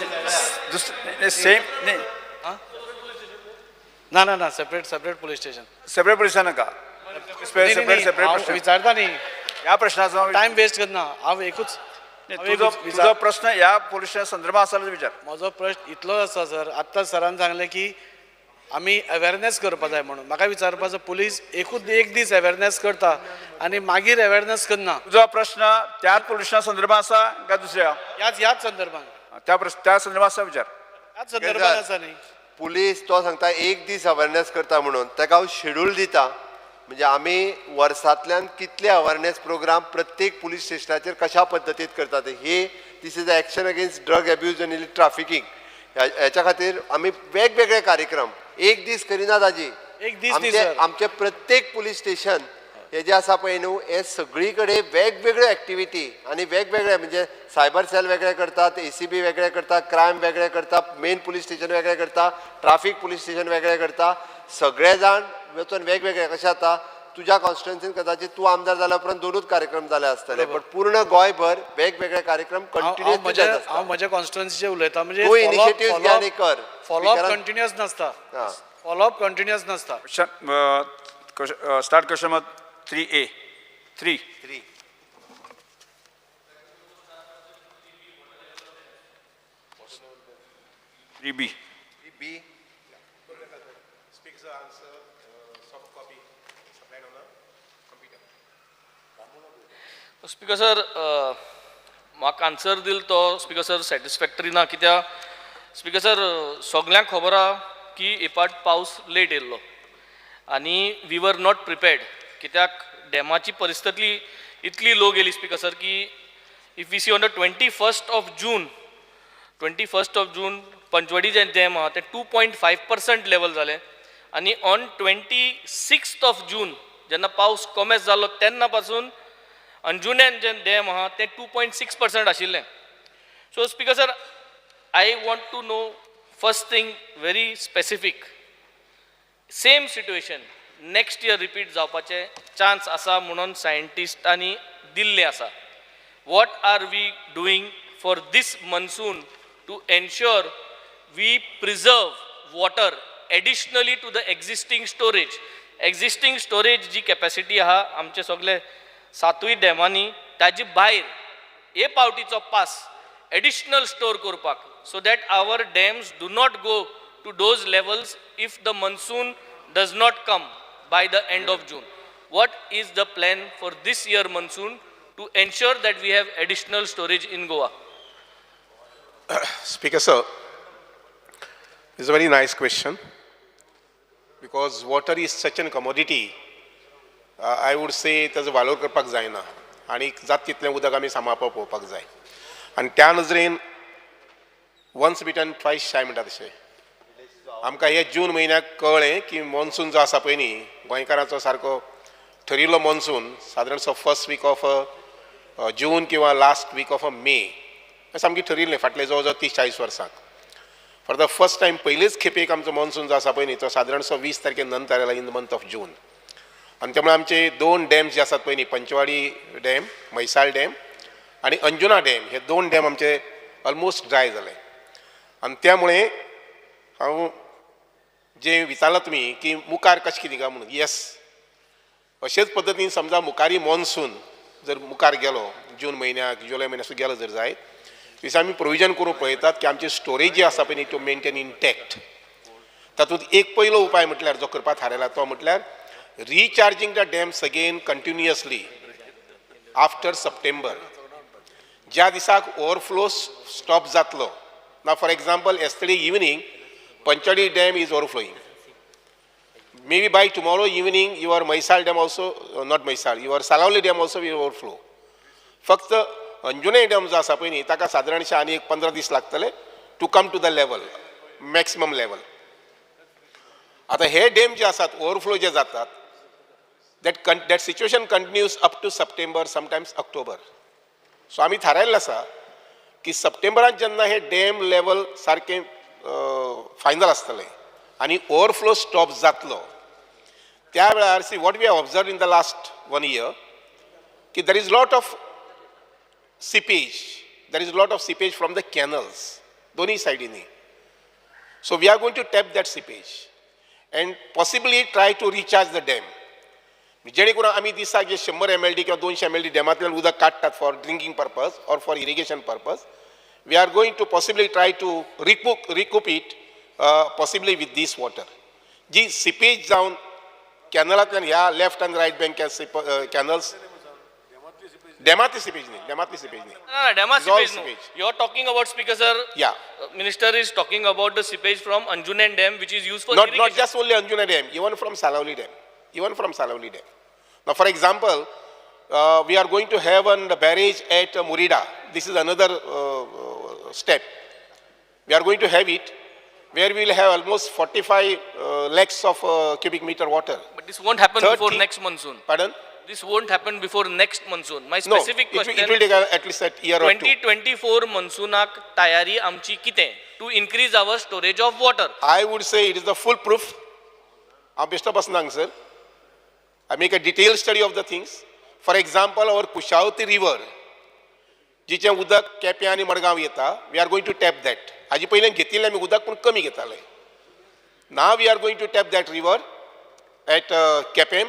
सेम ना सेपरेट पुलीस स्टेशन सेपरेट पुलिसां नाका सेपरेट विचारता न्ही ह्या प्रश्नाचो टायम वेस्ट करना हांव एकूच तुजो प्रश्न ह्या पुलिस संदर्भात आसा जाल्यार विचार. म्हजो प्रश्न इतलोच आसा सर आत्तां सरान सांगलें की आमी अवेरनेस करपा जाय म्हणून म्हाका विचारपाचो पुलीस एक दीस अवेरनेस करता आनी मागीर अवेरनेस करना. तुजो प्रश्न त्याच पुलिसां संदर्भात आसा काय दुसऱ्या ह्याच संदर्भान त्या संदर्भात आसा विचार. ह्याच संदर्भान आसा न्ही. पुलीस तो सांगता 1 दीस अवेरनेस करता म्हणून ताका हांव शेड्यूल दिता म्हणजे आमी वर्सांतल्यान कितले अवेरनेस प्रोग्राम प्रत्येक पुलीस स्टेशनाचेर कशा पद्दतीन करतात हे this is action against drug abuse आनी ट्राफिकींग ह्याच्या खातीर आमी वेगवेगळे कार्यक्रम 1 दीस करिना ताजी एक दीस आमचे प्रत्येक पुलीस स्टेशन हे जे आसा पळय न्हू हे सगळी कडेन वेगवेगळ्यो एक्टिविटी आनी वेगवेगळे म्हणजे सायबर सेल वेगळे करतात ACB वेगळे करतात क्रायम वेगळे करतात मेन पुलीस स्टेशन वेगळे करता ट्राफीक पुलीस स्टेशन वेगळे करता सगळे जाण वचून वेगवेगळे कशें जाता तुज्या कॉन्स्टिट्युएन्सीन कदाचित तूं आमदार जाल्या उपरांत 2च कार्यक्रम जाले आसतले पण पूर्ण गोंयभर वेगवेगळे कार्यक्रम कंटिन्युअसली हांव म्हज्या कॉन्स्टिट्युएन्सीचे उलयता म्हणजे तूं इनिशिएटिव्ह घे आनी कर. फॉलोअप कंटिन्युअस नासता. फॉलोअप कंटिन्युअस नासता. Start question number 3A 3 3B speaker sir म्हाका आन्सर दिल तो स्पीकर सर सॅटिस्फॅक्टरी ना कित्याक स्पीकर सर सगळ्यांक खबर आहा की हे पाट पावस लेट येयल्लो आनी वी वर नॉट प्रिपेर्ड कित्याक डॅमाची परिस्थिती इतली लो गेली स्पीकर सर की if we see on the 21st of June Panchwadi जे डॅम आहा ते 2.5% लेवल जालें आनी ऑन 26th of June जेन्ना पावस कमेस जालो तेन्ना पासून अंजुण्यान जे डॅम आहा ते 2.6% आशिल्लें. So speaker sir I want to know first thing very specific same situation next year repeat जावपाचे चान्स आसा म्हणून सायंटिस्टांनी दिल्ले आसा what are we doing for this monsoon to ensure we preserve water additionally to the existing storage? Existing storage G capacity आहा आमचे सगळे सातूय डॅमांनी ताजी भायर हे पावटीचो पास एडिशनल स्टोर करपाक so that our dams do not go to those levels if the monsoon does not come by the end of June. What is the plan for this year monsoon to ensure that we have additional storage in Goa? Speaker sir, it's a very nice question because water is such a commodity. I would say त्याचं वालोर करपाक जायना आणि जात तितलें उदक आमी सांबाळपाक पळोवपाक जाय आनी त्या नजरेन वन्स बिटन ट्वायस शाय म्हणटा तशें आमकां हे जून म्हयन्याक कळ्ळें की मॉन्सून जो आसा पळय न्ही गोंयकारांचो सारको ठरिल्लो मॉन्सून सादारणसो फर्स्ट वीक ऑफ जून किंवा लास्ट वीक ऑफ मे सामकी ठरिल्लें फाटले जवळ जवळ 30-40 वर्सांक फॉर द फर्स्ट टायम पयलेच खेपेक आमचो मॉन्सून जो आसा पळय न्ही तो सादारणसो 20 तारखे नंतर आयला in the month of June आनी त्यामुळे आमचे 2 डॅम्स जे आसात पळय न्ही पंचवाडी डॅम मैसाळ डॅम आनी अंजुना डॅम हे 2 डॅम आमचे ऑलमोस्ट ड्राय जाले आनी त्यामुळे हांव जे विचारलां तुमी की मुखार कशें कितें काय म्हणून येस अशेच पद्दतीन समजा मुखारी मॉन्सून जर मुखार गेलो जून म्हयन्याक जुलय म्हयन्याक गेलो जर जायत दिसा आमी प्रोविजन करूंक पळयतात की आमची स्टोरेज जी आसा पळय न्ही टू मेंटेन इंटॅक्ट तातूंत एक पयलो उपाय म्हटल्यार जो करपाक थारायला तो म्हटल्यार recharging the dams again continuously after September ज्या दिसाक ओवरफ्लो स्टॉप जातलो ना for example yesterday evening Panchadi dam is overflowing. Maybe by tomorrow evening your Maisal dam also, not Maisal, your Salavli dam also will overflow. फक्त Anjunem dam जो आसा पळय न्ही ताका सादारणशे आनी एक 15 दीस लागतले to come to the level maximum level. आता हे डॅम जे आसात ओवरफ्लो जे जातात that situation continues up to September, sometimes October. So आमी थारायल्लें आसा की सप्टेंबरांत जेन्ना हे डॅम लेवल सारकें फायनल आसतलें आनी ओवरफ्लो स्टॉप जातलो त्या वेळार see what we have observe in the last 1 year की there is lot of seepage from the canals दोनी सायडींनी. So we are going to tap that seepage and possibly try to recharge the dam जेणे करून आमी दिसाक जे 100 MLD किंवा 200 MLD डॅमांतल्यान उदक काडटात for drinking purpose or for irrigation purpose we are going to possibly try to recoup it possibly with this water जी सिपेज जावन कॅनलांतल्यान ह्या लेफ्ट आनी रायट बँक कॅनल्स डॅमांतली सिपेज न्ही Dama sewage. You are talking about, Speaker sir. Yeah. Minister is talking about the seepage from Anjunan Dam, which is used for not irrigation. just only Anjuna Dam, even from Salavli Dam. Now, for example, we are going to have a barrage at Murida. This is another step. We are going to have it, where we will have almost 45 lakhs of cubic meter water. But this won't happen before next monsoon. Pardon? This won't happen before next monsoon. My specific question. It will take at least a year or two. 2024 monsoonak tayari amchi kite to increase our storage of water. I would say it is the full proof. I'm best of answer. I make a detailed study of the things. For example, our Kushavati river, जिचे उदक केप्यां आनी मडगांव येता, we are going to tap that. हाजी पयलें घेतिल्लें आमी उदक पूण कमी घेताले. Now we are going to tap that river at Quepem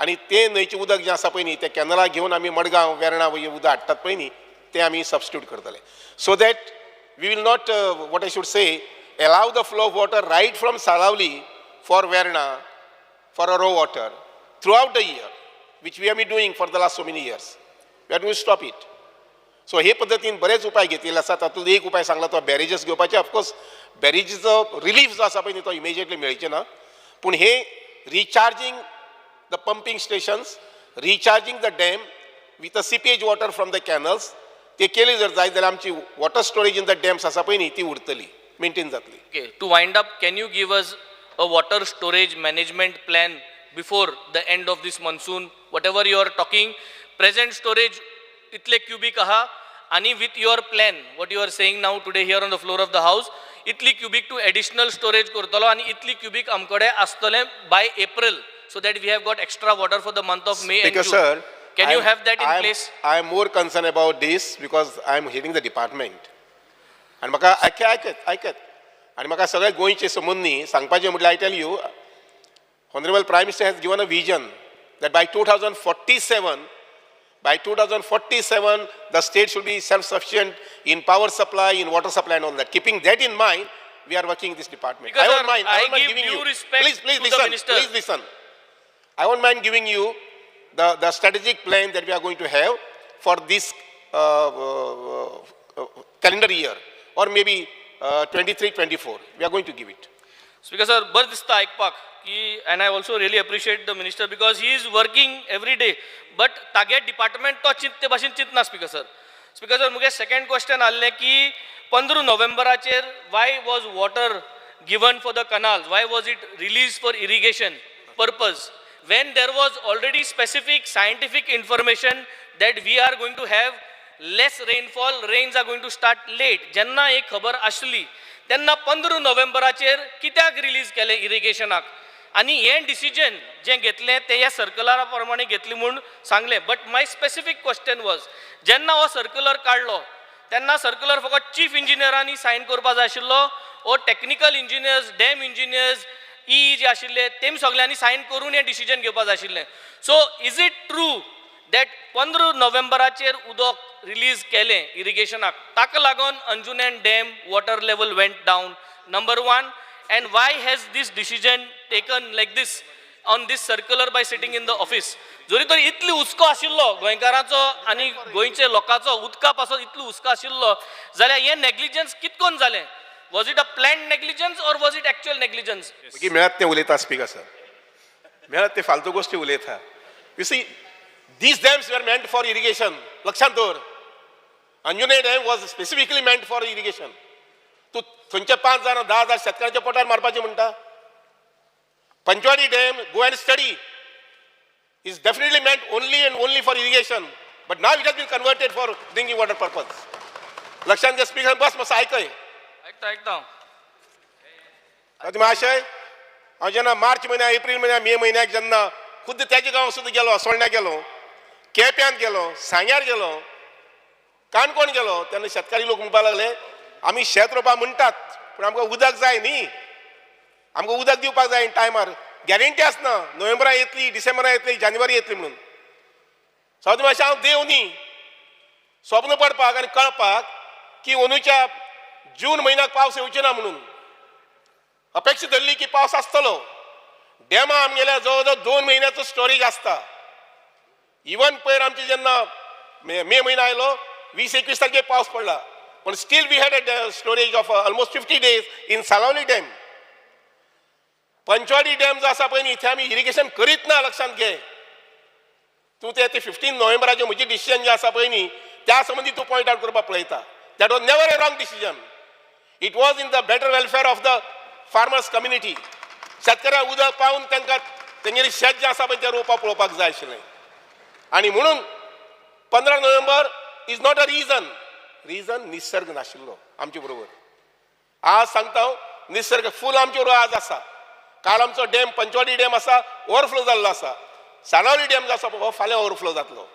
आनी तें न्हंयचें उदक जें आसा पळय न्ही तें कॅनला घेवन आमी मडगांव वेर्णा उदक हाडटात पळय न्ही तें आमी सबस्टिट्यूट करतले. So that we will not what I should say allow the flow of water right from Salavli for Verna for a raw water throughout the year, which we have been doing for the last so many years. We are going to stop it. So हे पद्धतीन बरेच उपाय घेतिल्ले आसात. तातूंत एक उपाय सांगला तो बॅरेजेस घेवपाचे. ऑफकोर्स बॅरेजीचो रिलीफ जो आसा पळय न्ही तो इमिजिएटली मेळचे ना, पूण हे recharging the pumping stations, recharging the dam with a seepage water from the canals ते केले जर जायत जाल्यार आमची water storage in the dams आसा पळय न्ही ती उरतली, मेंटेन जातली. Okay, to wind up, can you give us a water storage management plan before the end of this monsoon? Whatever you are talking, present storage itle cubic aha, आणि with your plan, what you are saying now today here on the floor of the house, Italy cubic to additional storage करतलो आणि इतली cubic आमकडे आसतले by April, so that we have got extra water for the month of May and June. Because sir, Can you have that in place? I am more concerned about this because I am heading the department. And म्हाका ऐकत आणि म्हाका सगळे गोंयचे संबंधी सांगपाचें म्हटल्यार I tell you, Honorable Prime Minister has given a vision that by 2047, the state should be self-sufficient in power supply, in water supply and all that. Keeping that in mind, we are working in this department. Because, I won't sir, mind I giving give you, due respect please to the listen, minister. please listen. I won't mind giving you the strategic plan that we are going to have for this calendar year or maybe 23-24. We are going to give it. Speaker sir, बरं दिसतं आयकपाक की and I also really appreciate the minister because he is working every day. But Tage department तो चिंते भाशेन चिंतना speaker sir. Speaker sir, मुगे second question आले की 15 नोव्हेंबराचेर why was water given for the canals? Why was it released for irrigation purpose? When there was already specific scientific information that we are going to have less rainfall, rains are going to start late. जेन्ना एक खबर आसली तेन्ना 15 नोव्हेंबराचेर कित्याक release केले इरिगेशनाक आनी हें decision जें घेतलें तें ह्या सर्क्युलरा प्रमाणे घेतली म्हूण सांगलें. But my specific question was जेन्ना हो सर्क्युलर काडलो तेन्ना सर्क्युलर फकत चीफ इंजिनियरांनी सायन करपा जाय आशिल्लो ओ टेक्निकल इंजिनियर्स, डॅम इंजिनियर्स, जे आशिल्ले तेमी सगळ्यांनी सायन करून हें डिसिजन घेवपा जाय आशिल्लें. So is it true that 15 नोव्हेंबराचेर उदक रिलीज केलें इरिगेशनाक ताका लागून Anjunem dam water level went down? Number one. And why has this decision taken like this on this circular by sitting in the office? जरी तर इतली हुस्को आशिल्लो गोंयकारांचो आनी गोंयचे लोकांचो उदका पासून इतलो हुस्को आशिल्लो जाल्यार हें नेग्लिजन्स कितकोन जालें? Was it a planned negligence or was it actual negligence? की मेळत ते उलयता स्पीकर सर, मेळत ते फालतू गोष्टी उलयता. You see, these dams were meant for irrigation. लक्षांत दवर, Anjunem dam was specifically meant for irrigation. तू थंयचे 5,000 10,000 शेतकारांच्या पोटार मारपाचें म्हणटा. Panchwadi dam, go and study, is definitely meant only and only for irrigation, but now it has been converted for drinking water purpose. लक्षांत घे स्पीकर, बस मातसो आयकय. ऐकता महाशय, हांव जेन्ना मार्च म्हयन्या, एप्रील म्हयन्या, मे म्हयन्याक जेन्ना खुद्द त्याच्या गांवांत सुद्दां गेलो, सोलण्याक गेलो, केप्यान गेलो, सांग्यार गेलो, काणकोण गेलो, तेन्ना शेतकारी लोक म्हणपाक लागले आमी शेत रोवपा म्हणटात पूण आमकां उदक जाय न्ही, आमकां उदक दिवपाक जाय टायमार. गॅरंटी आसना नोव्हेंबरा येतली, डिसेंबरा येतली, जानेवारी येतली म्हणून. सद्या मातशें हांव देव न्ही, स्वप्न पडपाक आनी कळपाक की अंदूच्या जून म्हयन्याक पावस येवचे ना म्हणून अपेक्षा धरली की पावस आसतलो. डॅमा आमगेल्या जवळ जवळ 2 म्हयन्याचो स्टोरेज आसता. इवन पयर आमचे जेन्ना मे म्हयनो आयलो 20-21 तारखेक पावस पडला, पण still we had a storage of almost 50 days इन सालावली डॅम. पंचवाडी डॅम जो आसा पळय न्ही, थंय आमी इरिगेशन करीत ना. लक्षांत घे, तूं ते 15 नोव्हेंबराचें म्हजें डिसिजन जें आसा पळय न्ही त्या संबंधी तूं पॉयंट आउट करपाक पळयता. That was never a wrong decision. It was in the better welfare of the farmers community. शेतकऱ्यांक उदक पावून तांकां तेंगेलें शेत जें आसा पळय तें रोवपाक पळोवपाक जाय आशिल्लें. आनी म्हणून 15 November is not a reason. Reason निसर्ग नाशिल्लो आमचे बरोबर. आज सांगता हांव, निसर्ग फूल आमचे बरोबर आज आसा. काल आमचो डॅम पंचवाडी डॅम आसा ओवरफ्लो जाल्लो आसा. सालावली डॅम जो आसा हो फाल्यां ओवरफ्लो जातलो.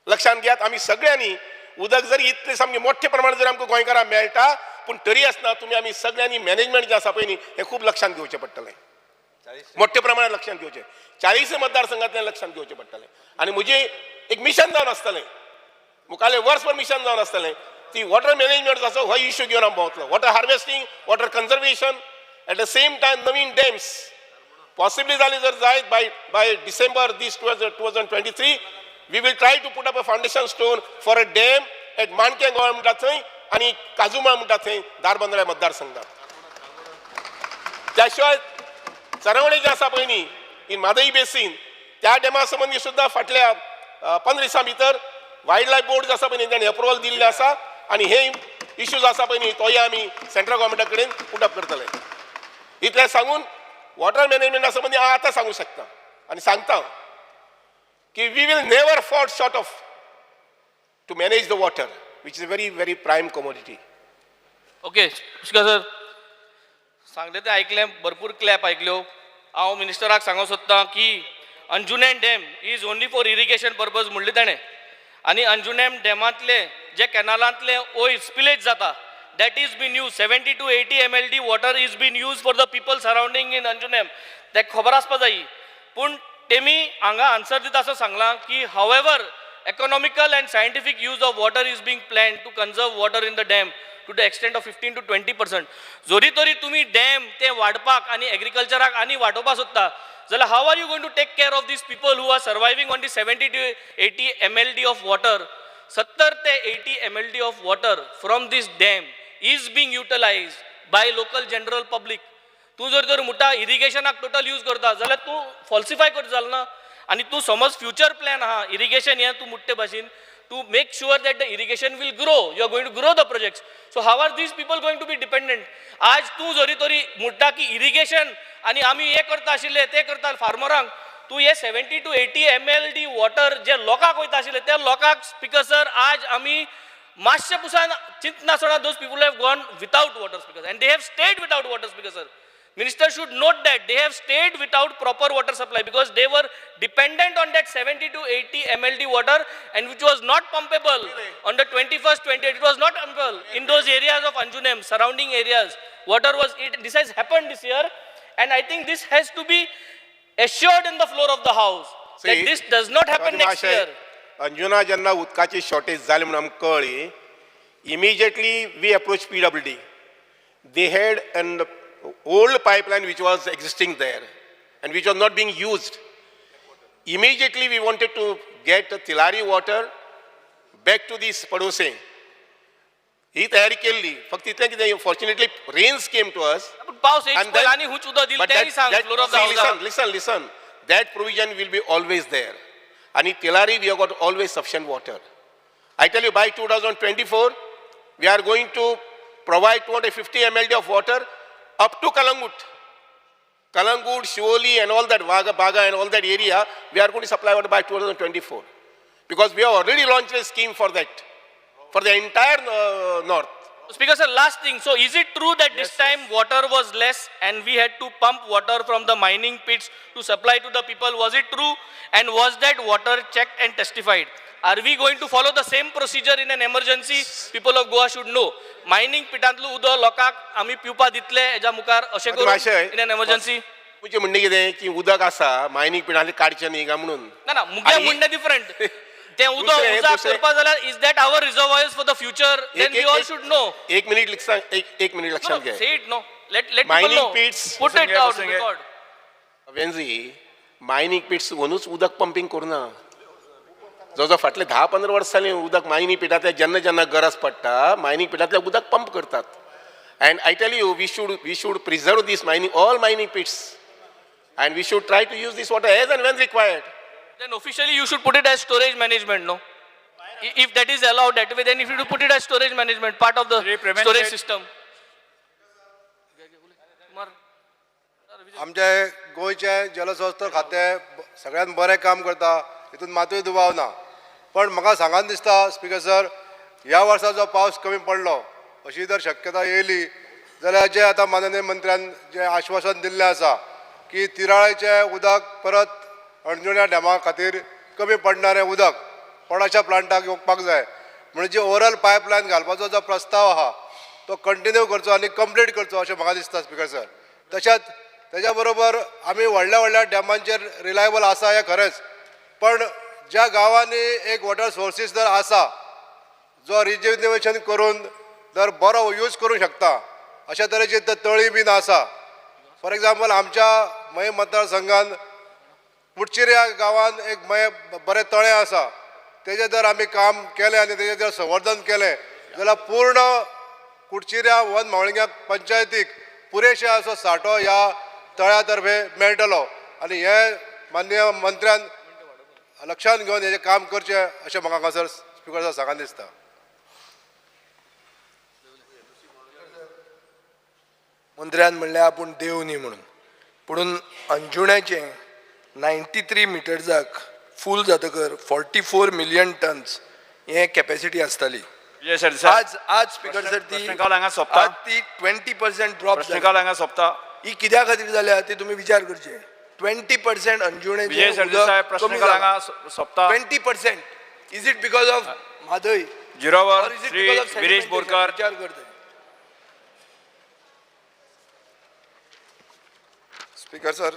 लक्षांत घेयात, आमी सगळ्यांनी उदक जरी इतले सामके मोठ्या प्रमाणात जर आमकां गोंयकारांक मेळटा पूण तरी आसतना तुमी आमी सगळ्यांनी मॅनेजमेंट जें आसा पळय न्ही हें खूब लक्षांत घेवचें पडटलें. मोठ्या प्रमाणात लक्षांत घेवचें. 40 मतदारसंघांतल्यान लक्षांत घेवचें पडटलें. आनी म्हजें एक मिशन जावन आसतलें, मुखावेलें वर्सभर मिशन जावन आसतलें. ती वॉटर मॅनेजमेंट आसा हो इश्यू घेवन आमी भोंवतलो. Water harvesting, water conservation, at the same time नवीन डॅम्स पॉसिबली जाली जर जायत by December this 2023 we will try to put up a foundation stone for a dam at Manke Goa म्हणटा थंय आनी काजुमा म्हणटा थंय दारबंदरा मतदारसंघात. त्या शिवाय चरवणे जे आसा पळय न्ही इन म्हादई बेसीन त्या डॅमा संबंधी सुद्दां फाटल्या 15 दिसां भितर वायल्ड लायफ बोर्ड जो आसा पळय न्ही ताणें अप्रुवल दिल्लें आसा आनी हे इश्यूज आसा पळय न्ही तोय आमी सेंट्रल गव्हर्मेंटा कडेन पुट अप करतले. इतलें सांगून वॉटर मॅनेजमेंटा संबंधी हांव आतां सांगूं शकता आनी सांगता कि we will never fall short of to manage the water, which is a very, very prime commodity. Okay sir, सांगले ते ऐकलें, भरपूर क्लॅप ऐकल्यो. हांव मिनिस्टराक सांगूंक सोदतां की Anjunem dam is only for irrigation purpose म्हणले ताणें आनी अंजुनेम डॅमांतले जे कॅनालांतले ओयल स्पिलेज जाता that is been used 70 to 80 mld water is been used for the people surrounding in Anjunem ते खबर आसपा जायी पूण तेमी हांगा आन्सर दिता असो सांगलां की however economical and scientific use of water is being planned to conserve water in the dam to the extent of 15 to 20%. जोरी तोरी तुमी डॅम ते वाडपाक आनी एग्रीकल्चराक आनी वाडोवपाक सोदता जाल्यार how are you going to take care of these people who are surviving on the 70 to 80 mld of water? 70 to 80 mld of water from this dam is being utilized by local general public. तू जर मोठा इरिगेशनाक total use करता जाल्यार तू फॉल्सिफाय करता जालें ना आनी तू समज future plan आहा इरिगेशन हें तू मुट्टे भाशेन to make sure that the irrigation will grow. You are going to grow the projects. So how are these people going to be dependent? आज तू जोरी तोरी मुट्टा की irrigation आणि आम्ही हे करता आशिल्ले ते करता फार्मरांक तू हे 70 to 80 mld वॉटर जे लोकांक वयता आशिल्ले त्या लोकांक स्पीकर सर आज आम्ही मातशे पुसान चिंत नासतना those people have gone without water speakers and they have stayed without water speakers sir. Minister should note that they have stayed without proper water supply because they were dependent on that 70 to 80 mld water and which was not pumpable on the 21st 28 it was not pumpable in those areas of Anjunem surrounding areas water was this has happened this year and I think this has to be assured in the floor of the house that this does not happen next year. Anjuna जेन्ना उदकाची shortage जाली म्हणून आमकां कळ्ळी immediately we approach PWD they had an old pipeline which was existing there and which was not being used. Immediately we wanted to get Tilari water back to this Padose. ही तयारी केली फक्त इतलें कितें fortunately rains came to us पावस आणि हुंच उदक दिलें तेंय सांग floor of the house. listen that provision will be always there and in Tilari we have got always sufficient water. I tell you by 2024 we are going to provide 250 mld of water up to Kalangut, Shivoli and all that Baga and all that area, we are going to supply water by 2024. Because we have already launched a scheme for that, for the entire north. Speaker sir, last thing, so is it true that this time water was less and we had to pump water from the mining pits to supply to the people? Was it true? And was that water checked and testified? Are we going to follow the same procedure in an emergency? People of Goa should know. Mining pitantlu उदक लोकांक आमी पिवपा दितले हेच्या मुखार अशें करून in an emergency. तुजें म्हणणें कितें की उदक आसा मायनींग पिणांतलें काडचें न्ही काय म्हणून. ना मुगे म्हणणें डिफरंट. तें उदक उजाक करपा जाल्यार is that our reservoirs for the future? Then we all should know. एक मिनिट लक्षात घे. Say it no. Let people Mining know. pits. Put it out on record. वेन्झी मायनींग पिट्स वनूच उदक पंपिंग करुना. जो फाटले 10-15 वर्सांनी उदक मायनींग पिठांतले जेन्ना गरज पडटा मायनींग पिठांतले उदक पंप करतात. And I tell you, we should preserve this all mining pits, and we should try to use this water as and when required. Then officially you should put it as storage management, no? If that is allowed that way, then if you put it as storage management, part of the storage system. आमचे गोंयचे जलस्रोत खातें सगळ्यात बरें काम करता हितून मातूय दुबाव ना पण म्हाका सांगान दिसता स्पीकर सर ह्या वर्सा जो पावस कमी पडलो अशी जर शक्यता येयली जाल्यार जे आतां माननीय मंत्र्यान जे आश्वासन दिल्लें आसा की तिराळेचें उदक परत अंजुण्या डॅमा खातीर कमी पडणारें उदक पोडाच्या प्लांटाक येवपाक जाय म्हणजे जी ओवरऑल पायपलायन घालपाचो जो प्रस्ताव आहा तो कंटिन्यू करचो आनी कंप्लीट करचो अशें म्हाका दिसता स्पीकर सर. तशेंच तेज्या बरोबर आमी व्हडल्या डॅमांचेर रिलायबल आसा हें खरेंच पण ज्या गांवांनी एक वॉटर सोर्सीस जर आसा जो रिज्युनेशन करून जर बरो यूज करूंक शकता अशा तरेची तळी बीन आसा. फॉर एग्जाम्पल आमच्या मये मतदारसंघान पुडचिऱ्या गांवांत एक बरें तळें आसा तेजें जर आमी काम केलें आनी तेजें जर संवर्धन केलें जाल्यार पूर्ण कुडचिऱ्या वन मावळिंग्या पंचायतीक पुरेशे असो सांठो ह्या तळ्या तर्फे मेळटलो आनी हे माननीय मंत्र्यान लक्षांत घेवन हेजें काम करचें अशें म्हाका सर स्पीकर सर सांगान दिसता. मंत्र्यान म्हणलें आपूण देव न्ही म्हणून पुणून अंजुण्याचें 93 मिटर्साक फूल जातकर 44 मिलियन टन्स हे कॅपॅसिटी आसताली. आज स्पीकर सर ती 20% ड्रॉप सोंपता ही कित्या खातीर जाल्या ती तुमी विचार करचे. 20% अंजुणेचें विजय सरदेसाय उदक प्रश्न कमी क्रमांक जालां. सोंपता 20%. Is it because of Mhadei? झिरोवर Or is it Shri because of Girish sedimentation? Borkar. विचार करतोय. Speaker sir,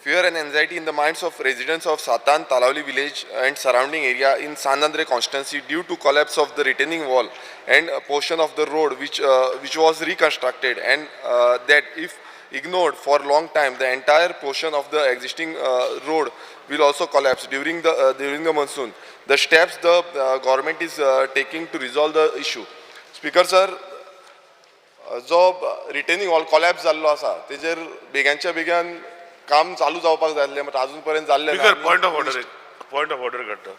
fear and anxiety in the minds of residents of Satan, Talavli village and surrounding area in Sanandre constituency due to collapse of the retaining wall and a portion of the road which was reconstructed, and that if ignored for long time, the entire portion of the existing road will also collapse during the monsoon. The steps the government is taking to resolve the issue. Speaker sir, जो retaining wall collapse जाल्लो आसा तेजेर बेग्यानच्या बेग्यान काम चालू जावपाक जाय आसलें, but अजून पर्यंत जाल्लें ना. स्पीकर पॉयंट ऑफ ऑर्डर करता.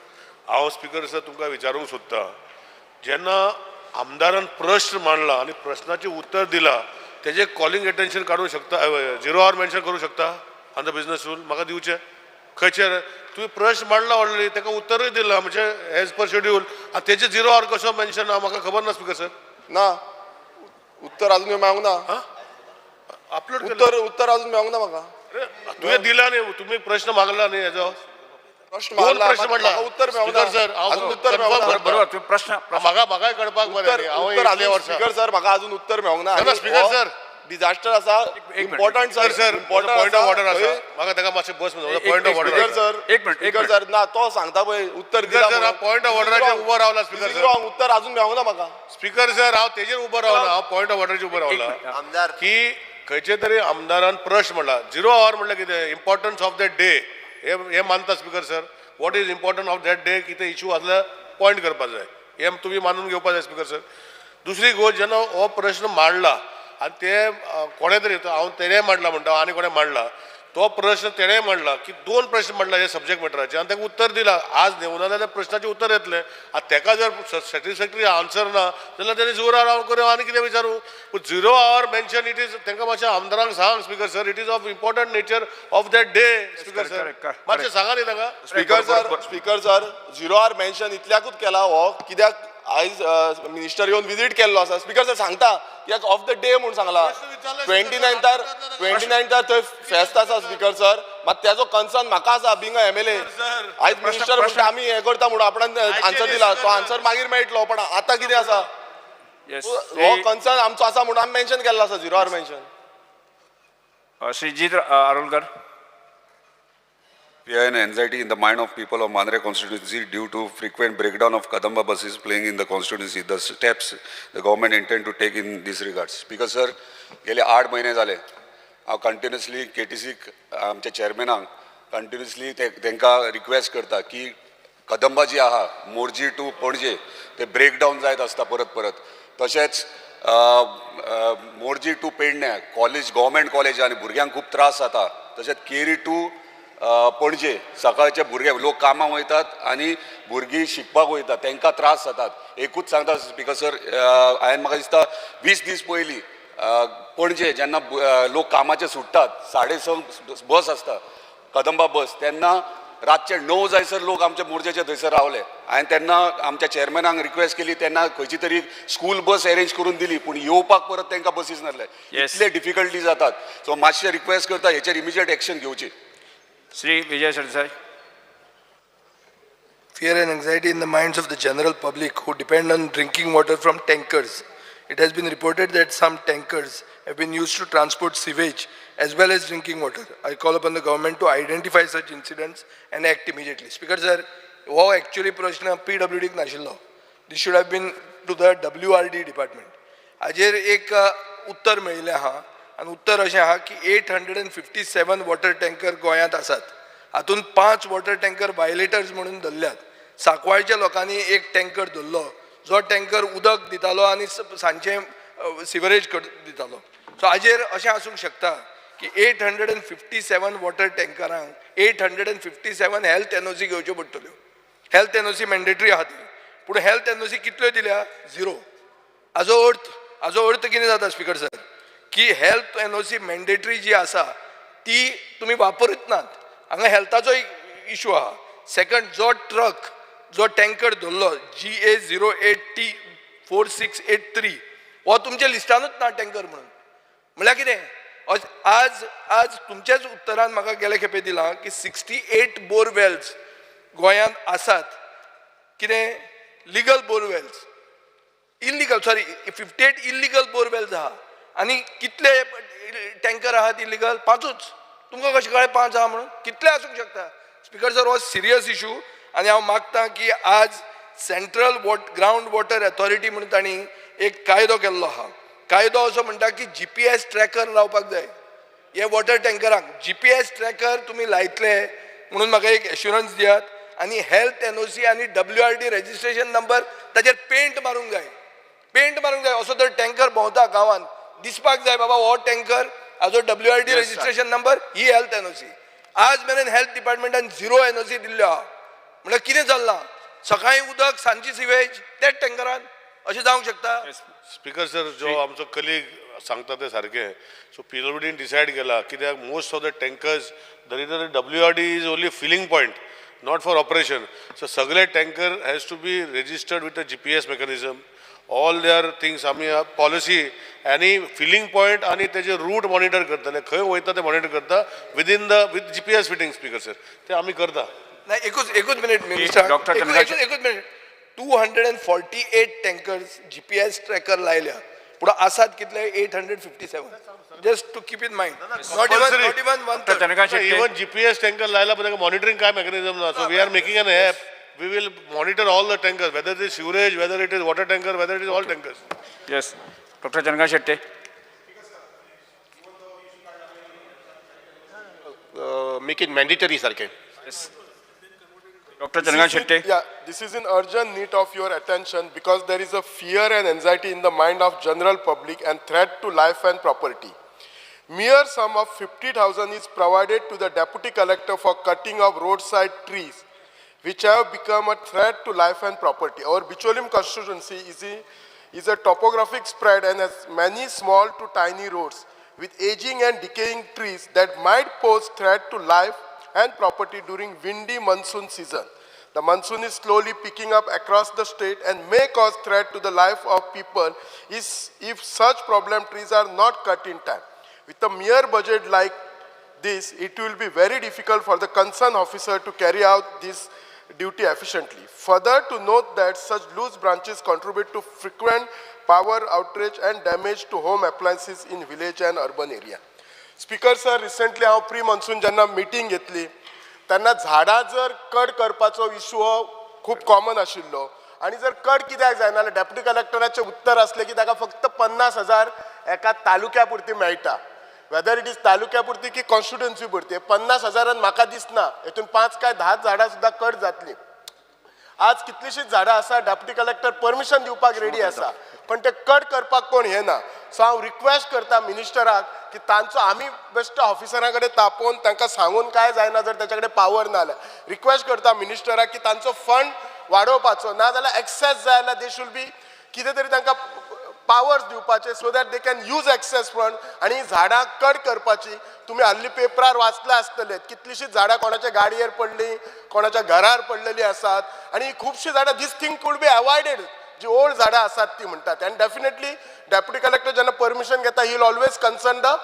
हांव स्पीकर सर तुमकां विचारूंक सोदता, जेन्ना आमदारान प्रश्न मांडला आनी प्रश्नाचें उत्तर दिलां तेजें कॉलिंग अटेन्शन काडूंक शकता, 0 आवर मेन्शन करूंक शकता ऑन द बिझनेस रूल? म्हाका दिवचें. खंयचेर तुवें प्रश्न मांडला ऑलरेडी, ताका उत्तरूय दिलां म्हणजे एज पर शेड्यूल, आनी तेजें 0 आवर कसो मेन्शन आहा म्हाका खबर ना स्पीकर सर. ना, उत्तर अजून मेळूंक ना. अपलोड उत्तर अजून मेळूंक ना म्हाका. तुवें दिला न्ही, तुमी प्रश्न मागला न्ही हेजो. प्रश्न दोन मारला, प्रश्न मात मांडला. म्हाका उत्तर मेळूंक ना. स्पीकर सर, हांव अजून उत्तर मेळूंक ना. बरोबर तुम्ही प्रश्न म्हाकाय कळपाक बरें. हांव स्पीकर सर म्हाका अजून उत्तर मेळूंक ना. स्पीकर सर, डिझास्टर आसा, important sir point of order आसा. म्हाका ताका मातशें बस point of order. Speaker sir, एक मिनिट. स्पीकर सर ना, तो सांगता पळय उत्तर दिला. सर, हांव पॉयंट ऑफ ऑर्डराचेर उबो रावला स्पीकर सर. रॉंग, उत्तर अजून मेळूंक ना म्हाका. स्पीकर सर, हांव तेजेर उबो रावला, हांव पॉयंट ऑफ ऑर्डराचेर उबो रावला आमदार की खंयचे तरी आमदारान प्रश्न म्हणला 0 आवर म्हणल्यार कितें, इम्पॉर्टन्स ऑफ दॅट डे हे मानता speaker sir. What is important of that day, कितें इशू आसल्यार पॉयंट करपाक जाय, हे तुमी मानून घेवपाक जाय स्पीकर सर. दुसरी गोष्ट, जेन्ना हो प्रश्न मांडला आनी ते कोणे तरी, हांव तेणें मांडला म्हणटा आनी कोणें मांडला, तो प्रश्न तेणें मांडला की 2 प्रश्न मांडला हे सब्जेक्ट मॅटराचे, आनी ताका उत्तर दिलां. आज नेवना जाल्यार प्रश्नाचें उत्तर येतलें. आतां ताका जर सॅटिस्फॅक्टरी आन्सर ना जाल्यार तेणी 0 आवर करूं, आनी कितें विचारूं. पूण 0 आवर मेन्शन इट इज, तांकां मातशें आमदारांक सांग speaker sir, it is of important nature of that day speaker sir. मातशें सांगा न्ही तांकां. स्पीकर सर 0 आवर मेन्शन इतल्याकूच केला हो कित्याक आयज मिनिस्टर येवन विजीट केल्लो आसा. स्पीकर सर सांगता कित्याक ऑफ द डे म्हणून सांगला. 29 थंय फेस्त आसा स्पीकर सर. मात त्याचो कन्सर्न म्हाका आसा बिंग अ MLA. आयज मिनिस्टर म्हणटा आमी हें करता म्हणून आपणान आन्सर दिला, तो आन्सर मागीर मेळटलो. पण आतां कितें आसा, हो कन्सर्न आमचो आसा म्हणून आमी मेन्शन केल्लो आसा 0 hour mention. Shrijit Arolkar. Fear and anxiety in the mind of people of Mandre constituency due to frequent breakdown of Kadamba buses playing in the constituency. The steps the government intend to take in this regards. Speaker sir, गेले 8 महिने झाले हांव continuously KTC आमच्या चेअरमॅनाक continuously तांकां request करता की कदंबा जी आहा Morjim to पणजे ते ब्रेकडावन जायत आसता परत परत. तशेंच मोरजी टू पेडण्या कॉलेज, गव्हर्मेंट कॉलेज आनी भुरग्यांक खूब त्रास जाता. तशेंच केरी टू पणजे सकाळचे भुरगे लोक कामाक वयतात आनी भुरगीं शिकपाक वयतात, तांकां त्रास जातात. एकूच सांगता स्पीकर सर, हांवें म्हाका दिसता 20 दीस पयलीं पणजे जेन्ना लोक कामाचे सुट्टात 6:30 बस आसता कदंबा बस, तेन्ना रातचे 9 जायसर लोक आमचे मोरजेचे थंयसर रावले. हांवें तेन्ना आमच्या चेअरमॅनाक रिक्वेस्ट केली, तेन्ना खंयची तरी स्कूल बस अरेंज करून दिली, पूण येवपाक परत तांकां बसीस नासले. इतले डिफिकल्टी जातात. सो मातशें रिक्वेस्ट करता हेचेर इमिजिएट एक्शन घेवची. Shri Vijay Sardesai. Fear and anxiety in the minds of the general public who depend on drinking water from tankers. It has been reported that some tankers have been used to transport sewage as well as drinking water. I call upon the government to identify such incidents and act immediately. Speaker sir, हो actually प्रश्न PWD नाशिल्लो. This should have been to the WRD department. हाजेर एक उत्तर मेळिल्लें आहा आनी उत्तर अशें आहा की 857 वॉटर टँकर गोंयांत आसात. हातूंत 5 वॉटर टँकर वायलेटर्स म्हणून धरल्यात. सांकवाळच्या लोकांनी एक टँकर धरलो, जो टँकर उदक दितालो आनी सांजचे सिवरेज दितालो. सो हाजेर अशें आसूंक शकता की 857 वॉटर टँकरांक 857 हेल्थ NOC घेवच्यो पडटल्यो. हेल्थ NOC मॅन्डेटरी आहा ती, पूण हेल्थ NOC कितल्यो दिल्या? 0. हाजो अर्थ कितें जाता स्पीकर सर, की हेल्थ NOC मॅन्डेटरी जी आसा ती तुमी वापरत नात. हांगा हेल्थाचो इशू आहा. सेकंड, जो टँकर धरलो GA08T4683 हो तुमच्या लिस्टानूच ना टँकर म्हणून. म्हळ्यार कितें, आज आज तुमच्याच उत्तरान म्हाका गेले खेपे दिलां की 68 बोरवेल्स गोंयांत आसात कितें legal borewells illegal 58 illegal borewells आहा आनी कितले टँकर आहात इल्लिगल 5च तुमकां कशें कळ्ळें 5 आहा म्हणून कितले आसूंक शकता स्पीकर सर हो सिरियस इशू आनी हांव मागतां की आज सेंट्रल ग्रावंड वॉटर अथॉरिटी म्हणून तांणी एक कायदो केल्लो आहा कायदो असो म्हणटा की GPS ट्रॅकर लावपाक जाय हे वॉटर टँकरांक GPS ट्रॅकर तुमी लायतले म्हणून म्हाका एक एश्युरन्स दियात आनी हेल्थ NOC आनी WRD रजिस्ट्रेशन नंबर ताचेर पेंट मारूंक जाय असो तर टँकर भोंवता गांवांत दिसपाक जाय बाबा हो टँकर हाजो WRD रजिस्ट्रेशन नंबर ही हेल्थ NOC आज मेरेन हेल्थ डिपार्टमेंटान 0 NOC दिल्लो आहा म्हणल्यार कितें चल्लां सकाळीं उदक सांजची सिवेज तेच टँकरान अशें जावंक शकता स्पीकर सर जो आमचो कलीग सांगता ते सारकें सो PWDन डिसायड केला कित्याक most of the tankers WRD is only filling point not for operation so सगळे tanker has to be registered with a GPS mechanism all their things आमी पॉलिसी आनी फिलिंग पॉयंट आनी तेजे रूट मॉनिटर करतले खंय वयता ते मॉनिटर करता with GPS fitting speaker sir ते आमी करता नाही एकूच मिनिट मिनिस्टर एकूच मिनिट 248 टँकर्स GPS ट्रॅकर लायल्या पुढे आसात कितले 857 just to keep in mind not even even GPS tanker लायला पण मॉनिटरिंग काय मेकॅनिझम ना so we are making an app we will monitor all the tankers whether it is sewerage whether it is water tanker whether it is all tankers Yes, Dr. Janaka Shetty. Make it mandatory सारखे Yes. Dr. Janaka Shetty. Yeah, this is in urgent need of your attention because there is a fear and anxiety in the mind of general public and threat to life and property. Mere sum of 50,000 is provided to the deputy collector for cutting of roadside trees, which have become a threat to life and property. Our Bicholim constituency is a topographic spread and has many small to tiny roads with aging and decaying trees that might pose threat to life and property during windy monsoon season. The monsoon is slowly picking up across the state and may cause threat to the life of people if such problem trees are not cut in time. With a mere budget like this, it will be very difficult for the concerned officer to carry out this duty efficiently. Further, to note that such loose branches contribute to frequent power outage and damage to home appliances in village and urban area. Speaker sir, recently हांव pre monsoon जेन्ना meeting घेतली तेन्ना झाडां जर cut करपाचो issue हो खूब common आशिल्लो आनी जर कट कित्याक जायना जाल्यार डेप्युटी कलेक्टराचें उत्तर असलें की ताका फक्त 50,000 एका तालुक्या पुरती मेळटा वेदर इट इज तालुक्या पुरती की कॉन्स्टिट्युएन्सी पुरती 50,000 म्हाका दिसना हेतून 5 काय 10 झाडां सुद्दां कट जातली आज कितलीशीच झाडां आसा डेप्युटी कलेक्टर परमिशन दिवपाक रेडी आसा पण ते कट करपाक कोण हे ना सो हांव रिक्वेस्ट करता मिनिस्टराक की तांचो आमी बेस्ट ऑफिसरां कडेन तापोवन तांकां सांगून काय जायना जर ताचे कडेन पावर ना जाल्यार रिक्वेस्ट करता मिनिस्टराक की तांचो फंड वाडोवपाचो ना जाल्यार एक्सेस जाय जाल्यार दे शूड बी कितें तरी तांकां पावर्स दिवपाचे so that they can use excess fund आणि झाडां कट करपाची तुम्ही हल्ली पेपरार वाचले आसतले कितलीशीच झाडां कोणाच्या गाडयेर पडली कोणाच्या घरार पडलेली आसात आणि खुबशी झाडां दिस thing could be अवॉयडेड G old झाडां आसात ती म्हणटात अँड डेफिनेटली डेप्युटी कलेक्टर जेन्ना परमिशन घेता he will always concern the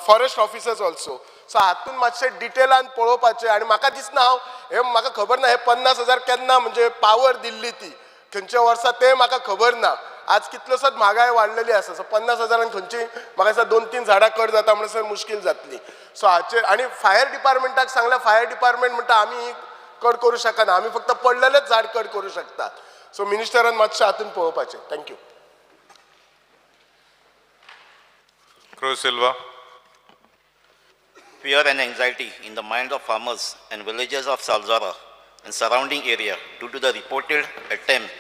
forest officers also so हातून मातशें डिटेलान पळोवपाचें आनी म्हाका दिसना हांव हे म्हाका खबर ना हे 50,000 केन्ना म्हणजे पावर दिल्ली ती खंयच्या वर्सा ते म्हाका खबर ना आज कितलोसोच म्हागाय वाडलेली आसा सो 50,000 खंयची म्हाका दिसता 2-3 झाडां कट जाता म्हणसर मुश्कील जातली सो हाचेर आनी फायर डिपार्टमेंटाक सांगल्यार फायर डिपार्टमेंट म्हणटा आमी कट करूं शकना आमी फक्त पडलेलेच झाड कट करूं शकतात सो मिनिस्टरान मातशें हातून पळोवपाचें thank you Cruz Silva. Fear and anxiety in the minds of farmers and villagers of Salzara and surrounding area due to the reported attempt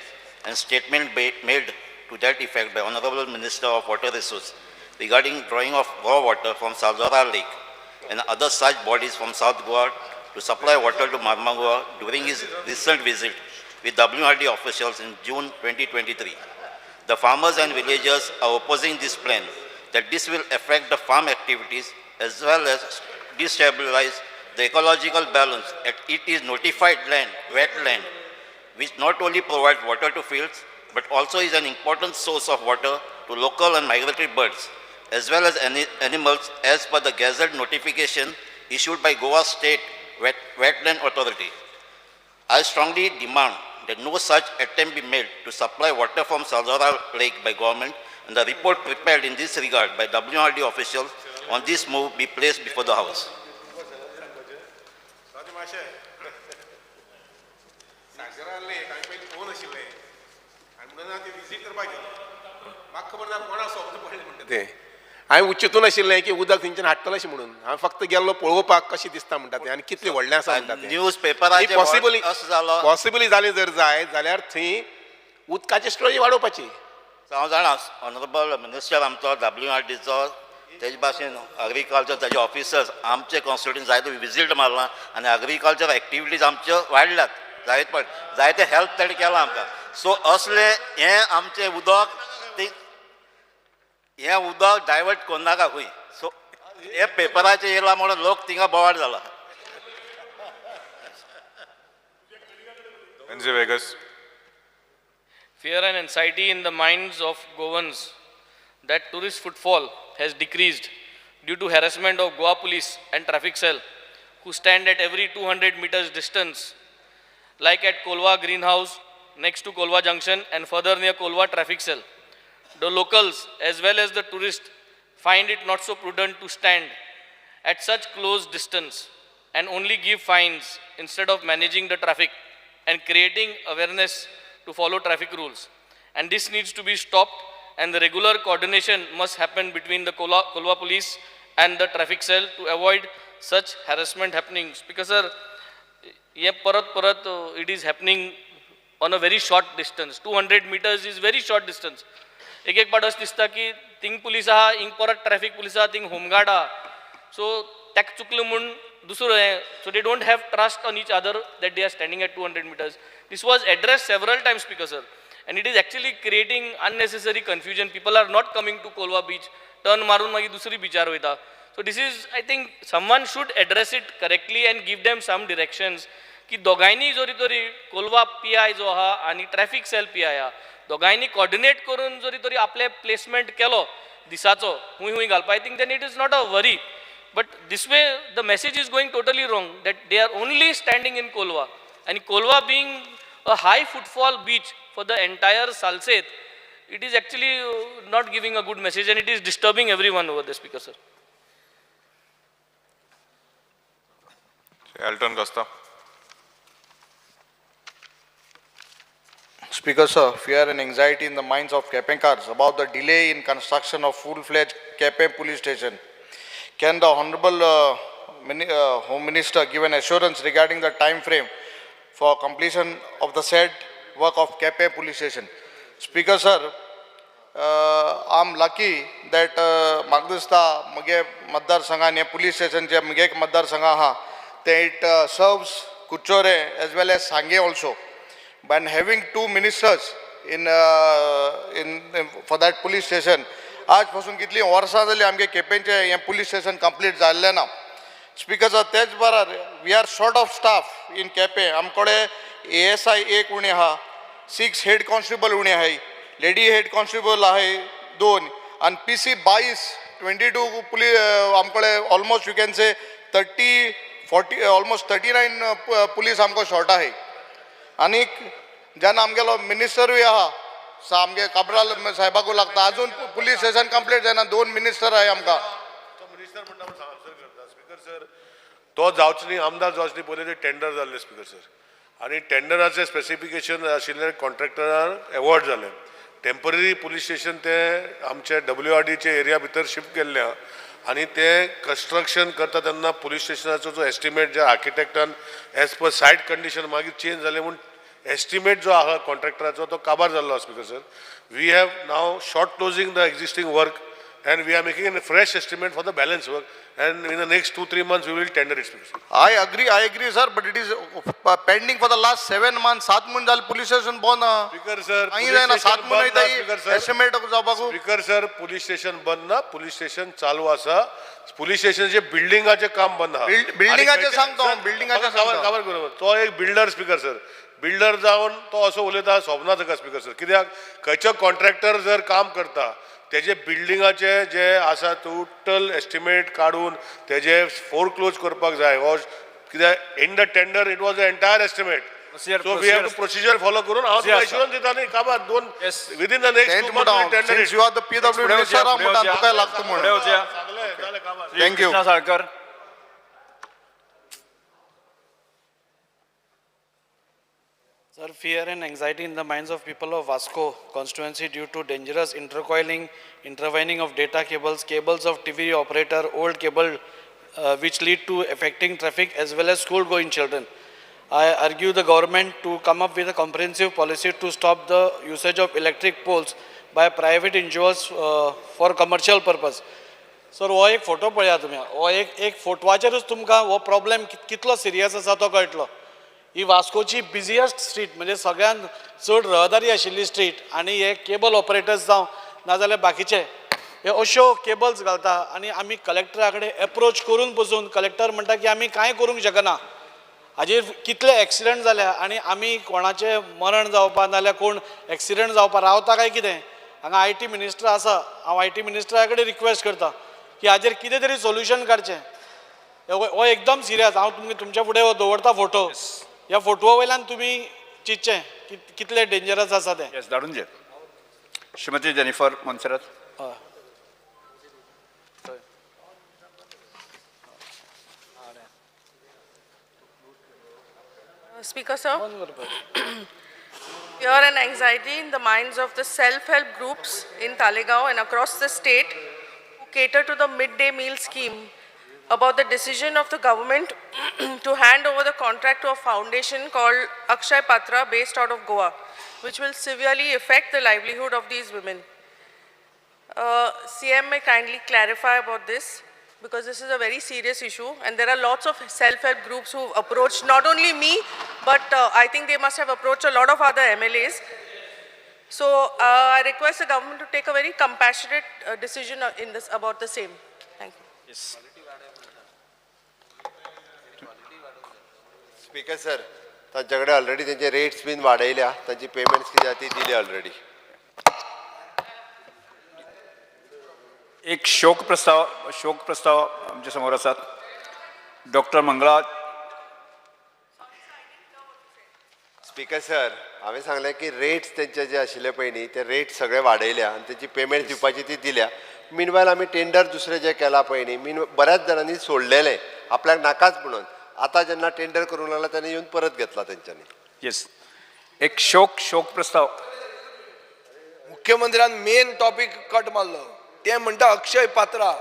and statement made to that effect by Honorable Minister of Water Resources regarding drawing of raw water from Salzara Lake and other such bodies from South Goa to supply water to Marmagua during his recent visit with WRD officials in June 2023. The farmers and villagers are opposing this plan that this will affect the farm activities as well as destabilize the ecological balance as it is notified land, wetland, which not only provides water to fields but also is an important source of water to local and migratory birds. as well as animals as per the Gazette notification issued by Goa State Wetland Authority. I strongly demand that no such attempt be made to supply water from Salzara Lake by government, and the report prepared in this regard by WRD officials on this move be placed before the House. हांवें उच्चतून आशिल्लें की उदक थंयच्यान हाडटलें अशें म्हणून हांव फक्त गेल्लो पळोवपाक कशें दिसता म्हणटा तें आनी कितलें व्हडलें आसा म्हणटा तें न्यूज पेपराचेर पॉसिबली जालें जर जाय जाल्यार थंय उदकाची स्टोरी वाडोवपाची. हांव जाणा ऑनरेबल मिनिस्टर आमचो WRDचो तेजे भाशेन एग्रीकल्चर ताजे ऑफिसर्स आमचे कॉन्स्टिट्युएंसी जायते विजीट मारला आनी एग्रीकल्चर एक्टिविटीज आमच्यो वाडल्यात जायते हेल्प तेणे केला आमकां. सो असले हें आमचें उदक हें उदक डायवर्ट करनाका खंय. सो हे पेपराचेर येयला म्हणून लोक थिंगा बोवाड जाला. Fear and anxiety in the minds of Goans that tourist footfall has decreased due to harassment of Goa police and traffic cell, who stand at every 200 meters distance, like at Kolwa Greenhouse, next to Kolwa Junction and further near Kolwa traffic cell. The locals as well as the tourists find it not so prudent to stand at such close distance and only give fines instead of managing the traffic and creating awareness to follow traffic rules. And this needs to be stopped, and the regular coordination must happen between the Kolwa police and the traffic cell to avoid such harassment happenings. Because sir, it is happening on a very short distance. 200 meters is very short distance. एक पाट अशें दिसता key thing police आहा, हिंग परत traffic police आहा, thing home guard आहा. So ताका चुकलो म्हूण दुसरो हें. So they don't have trust on each other that they are standing at 200 meters. This was addressed several times, Speaker sir, and it is actually creating unnecessary confusion. People are not coming to Kolwa beach, turn मारून मागीर दुसरी बीचार वयता. So this is, I think, someone should address it correctly and give them some directions की दोगांयनी जोरी तरी Kolwa PI जो आहा आनी ट्रॅफिक सेल PI आहा, दोगांयनी कोऑर्डिनेट करून जोरी तरी आपले प्लेसमेंट केलो दिसाचो हुंय हुंय घालपा, I think then it is not a worry. But this way the message is going totally wrong, that they are only standing in Kolwa, and Kolwa being a high footfall beach for the entire Salset, it is actually not giving a good message, and it is disturbing everyone over there, Speaker sir. Alton Costa. Speaker sir, fear and anxiety in the minds of Kepenkars about the delay in construction of full-fledged Kepe police station. Can the Honorable Home Minister give an assurance regarding the time frame for completion of the said work of Kepe police station? Speaker sir, I'm lucky that Magdista Mage Madar Sangha ne police station je Mage Madar Sangha ha, it serves Kuchore as well as Sange also. But having two ministers in for that police station, आजपासून कितली वर्सां जाली आमगे केपेंचे हें police station complete जाल्लें ना. Speaker sir, तेच बराबर we are short of staff in Quepem. आमकडे ASI 1 उणी आहा, 6 हेड कॉन्स्टेबल उणी आहाय, लेडी हेड कॉन्स्टेबल आहाय 2, आणि PC 22 पुलीस आमकडे almost you can say 40 almost 39 police आमकां शॉर्ट आहाय. आनीक जेन्ना आमगेलो मिनिस्टरूय आहा आमगे काब्राल साहेबाकू लागता, अजून पुलीस स्टेशन कंप्लीट जायना, 2 मिनिस्टर आहाय आमकां. मिनिस्टर म्हणटा हांव आन्सर करता. स्पीकर सर, तो जावचो न्ही, आमदार जावचो न्ही, पयलीं ते टेंडर जाल्ले स्पीकर सर, आनी टेंडराचे स्पेसिफिकेशन आशिल्ले कॉन्ट्रॅक्टराक एवॉर्ड जालें. टेम्पररी पुलीस स्टेशन ते आमचे WRDचे एरिया भितर शिफ्ट केल्ले, आनी ते कंस्ट्रक्शन करता तेन्ना पुलीस स्टेशनाचो जो एस्टिमेट जे आर्किटेक्टान एज पर सायट कंडिशन मागीर चेंज जाले म्हूण एस्टिमेट जो आहा कॉन्ट्रॅक्टराचो तो काबार जाल्लो. Speaker sir, we have now short closing the existing work and we are making a fresh estimate for the balance work, and in the next 2-3 months we will tender it. I agree sir, but it is pending for the last 7 months. 7 months झाले police station बंद. Speaker sir, estimate जावपाकू. Speaker sir, police station बंद ना, police station चालू आसा. Police स्टेशनचे बिल्डिंगाचे काम बंद आहा. बिल्डिंगाचे सांगतो, बिल्डिंगाचे काबर करू. तो एक बिल्डर स्पीकर सर, बिल्डर जावन तो असो उलयता सोबना ताका स्पिकर सर, कित्याक खंयचो कॉन्ट्रॅक्टर जर काम करता तेजे बिल्डिंगाचे जे आसा टोटल एस्टिमेट काडून तेजे फोरक्लोज करपाक जाय, हो कित्याक in the tender it was the entire estimate. So we have to procedure follow करून हांव तुका assurance दिता न्ही काबार दोन within the next 2 months tender Since you are the PW minister, तुका लागता म्हणून. Thank you. Salkar. Sir, fear and anxiety in the minds of people of Vasco constituency due to dangerous intertwining of data cables, cables of TV operator, old cable which lead to affecting traffic as well as school-going children. I argue the government to come up with a comprehensive policy to stop the usage of electric poles by private individuals for commercial purpose. Sir हो एक photo पळया तुम्ही, हो एक फोटवाचेरूच तुमकां हो problem कितलो serious आसा तो कळटलो. ही वास्कोची बिझियस्ट स्ट्रीट म्हणजे सगळ्यात चड रहदारी आशिल्ली स्ट्रीट आनी हे केबल ऑपरेटर्स जावं नाजाल्यार बाकीचे हे अश्यो केबल्स घालता आनी आमी कलेक्टरा कडेन एप्रोच करून पसून कलेक्टर म्हणटा की आमी कांय करूंक शकना. हाजेर कितले एक्सिडंट जाल्या आनी आमी कोणाचें मरण जावपा नाल्यार कोण एक्सिडंट जावपा रावता काय कितें. हांगा IT मिनिस्टर आसा, हांव IT मिनिस्टरा कडेन रिक्वेस्ट करता की हाजेर कितें तरी सोल्युशन काडचें. हो एकदम सिरियस. हांव तुमच्या फुडें हो दवरता फोटो. ह्या फोटोवा वयल्यान तुमी चिंतचें कितले डेंजरस आसा तें. येस, धाडून घे. Shrimati Jennifer Monserrate. Speaker, sir. Fear and anxiety in the minds of the self-help groups in Talegaon and across the state who cater to the midday meal scheme about the decision of the government to hand over the contract to a foundation called Akshay Patra based out of Goa, which will severely affect the livelihood of these women. CM may kindly clarify about this, because this is a very serious issue and there are lots of self-help groups who have approached not only me, but I think they must have approached a lot of other MLAs. So I request the government to take a very compassionate decision in this about the same. Thank you. Yes. Speaker sir, तांचे कडेन already तेंचे rates bin वाडयल्या, तांची payments कितें आहा ती दिली already. एक शोक प्रस्ताव आमच्या समोर आसात. डॉक्टर मंगळा. स्पीकर सर, हांवें सांगलें की रेट्स तेंचे जे आशिल्ले पळय न्ही ते रेट्स सगळे वाडयल्या आनी तेंची पेमेंट दिवपाची ती दिल्या. मिनवायल आमी टेंडर दुसरें जें केलां पळय न्ही बऱ्याच जाणांनी सोडलेलें आपल्याक नाकाच म्हणून. आतां जेन्ना टेंडर करूंक लागला तेन्ना येवन परत घेतला तेंच्यांनी. येस, एक शोक प्रस्ताव. मुख्यमंत्र्यान मेन टॉपिक कट मारलो. ते म्हणटा अक्षय पात्रा.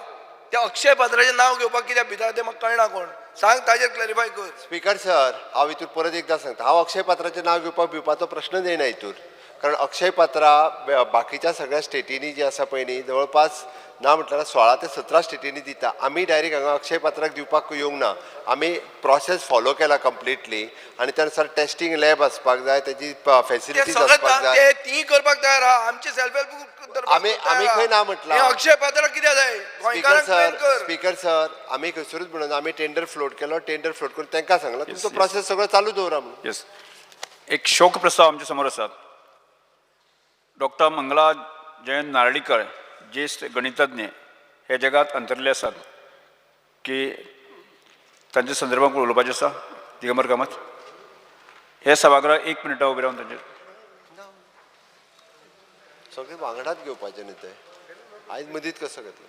त्या अक्षय पात्राचें नांव घेवपाक कित्याक भिता तें म्हाका कळना. कोण सांग, ताजेर क्लॅरिफाय कर. स्पीकर सर, हांव हितूर परत एकदां सांगता, हांव अक्षय पात्राचें नांव घेवपाचो प्रश्न येना हितूर. कारण अक्षय पात्रा बाकीच्या सगळ्या स्टेटींनी जी आसा पळय न्ही जवळपास ना म्हटल्यार 16 ते 17 स्टेटींनी दिता. आमी डायरेक्ट हांगा अक्षय पात्राक दिवपाक येवंक ना. आमी प्रोसेस फॉलो केला कंप्लिटली आनी त्यानुसार टेस्टिंग लॅब आसपाक जाय, तेजी फॅसिलिटीज आसपाक जाय. ती करपाक तयार आहा. आमचे सेल्फ हेल्प आमी खंय ना म्हटलां. अक्षय पात्रा कित्याक जाय? स्पीकर सर, आमी खंयसरूच म्हणून आमी टेंडर फ्लोट केलो. टेंडर फ्लोट करून तांकां सांगला तुमचो प्रोसेस सगळो चालू दवरा म्हणून. येस, एक शोक प्रस्ताव आमच्या समोर आसात. डॉक्टर मंगला जयंत नार्लीकर, ज्येष्ठ गणितज्ञ, हे जगात अंतरले आसात की तांच्या संदर्भात उलोवपाचें आसा. दिगंबर कामत, हे सभागृह 1 मिनटां उबे रावन तांचे सगळे वांगडाच घेवपाचे न्ही ते. आयज मदींच कसो घेतलो.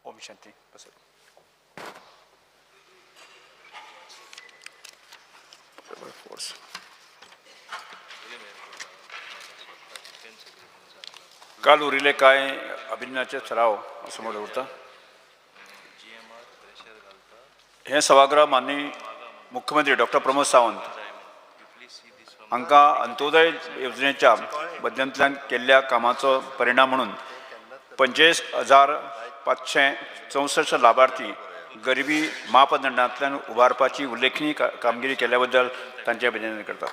ओम शांती. काल उरिल्ले कांय अभिनयाचे सराव समोर दवरता. हे सभागृह माननीय मुख्यमंत्री डॉक्टर प्रमोद सावंत हांकां अंत्योदय योजनेच्या मध्यंतल्यान केल्ल्या कामाचो परिणाम म्हणून 45,564 लाभार्थी गरिबी मापदंडांतल्यान उबारपाची उल्लेखनीय कामगिरी केल्या बद्दल तांचे अभिनंदन करतात.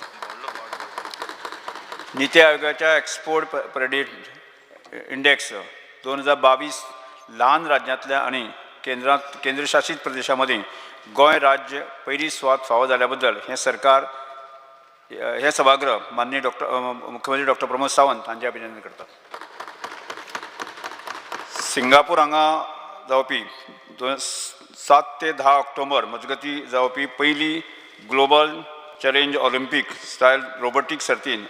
नीती आयोगाच्या एक्सपोर्ट क्रेडिट इंडेक्स 2022 ल्हान राज्यांतल्या आणि केंद्रशासित प्रदेशांमध्ये गोंय राज्य पयली सुवात फावो जाल्या बद्दल हे सभागृह माननीय मुख्यमंत्री डॉक्टर प्रमोद सावंत हांचे अभिनंदन करतात. सिंगापूर हांगा जावपी 7 ते 10 ऑक्टोबर मजगती जावपी पयली global challenge olympic style robotic सर्तीन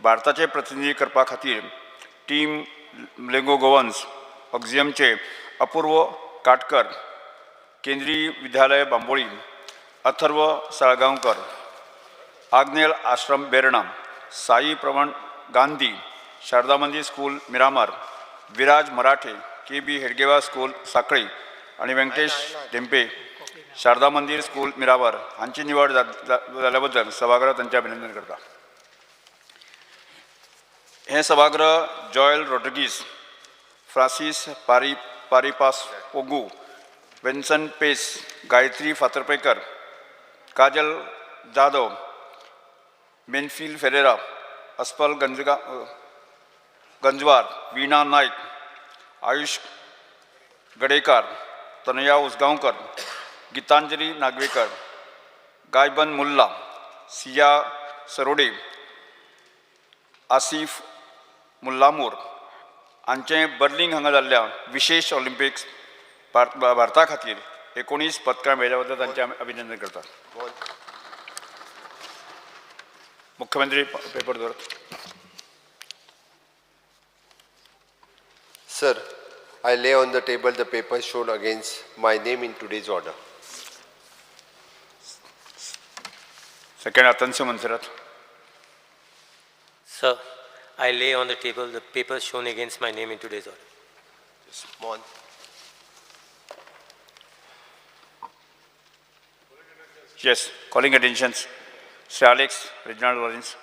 भारताचे प्रतिनिधी करपा खातीर टीम लेगो गोवन्स ऑक्झियमचे अपूर्व काटकर, केंद्रीय विद्यालय बांबोळी, अथर्व साळगांवकर, आग्नेल आश्रम बेर्णा, साई प्रवण गांधी, शारदा मंदिर स्कूल मिरामार, विराज मराठे, के बी हेडगेवार स्कूल साखळी आणि व्यंकटेश ढेंपे, शारदा मंदिर स्कूल मिरामार हांची निवड जाल्या बद्दल सभागृह तांचे अभिनंदन करता. हे सभागृह जॉयल रॉड्रिगीस, फ्रांसीस पारिपास ओगू, वेन्सन पेस, गायत्री फातर्पेकर, काजल जाधव, मेनफिल फेरेरा, अस्पल गंजवार, वीणा नायक, आयुष गडेकार, तनया उसगांवकर, गीतांजली नागवेकर, गायबन मुल्ला, सिया सरोडे, आसिफ मुल्लामोर हांचे बर्लिंग हांगा जाल्ल्या विशेष ऑलिंपिक्स भारता खातीर 19 पदकां मेळ्ळ्या बद्दल तांचे अभिनंदन करतात. मुख्यमंत्री पेपर दवर. Sir, I lay on the table the papers shown against my name in today's order. Second, Atansi Mansarat. Sir, I lay on the table the papers shown against my name in today's order. Yes, Mon. Yes, calling attention, Sir Alex, Reginald Lawrence.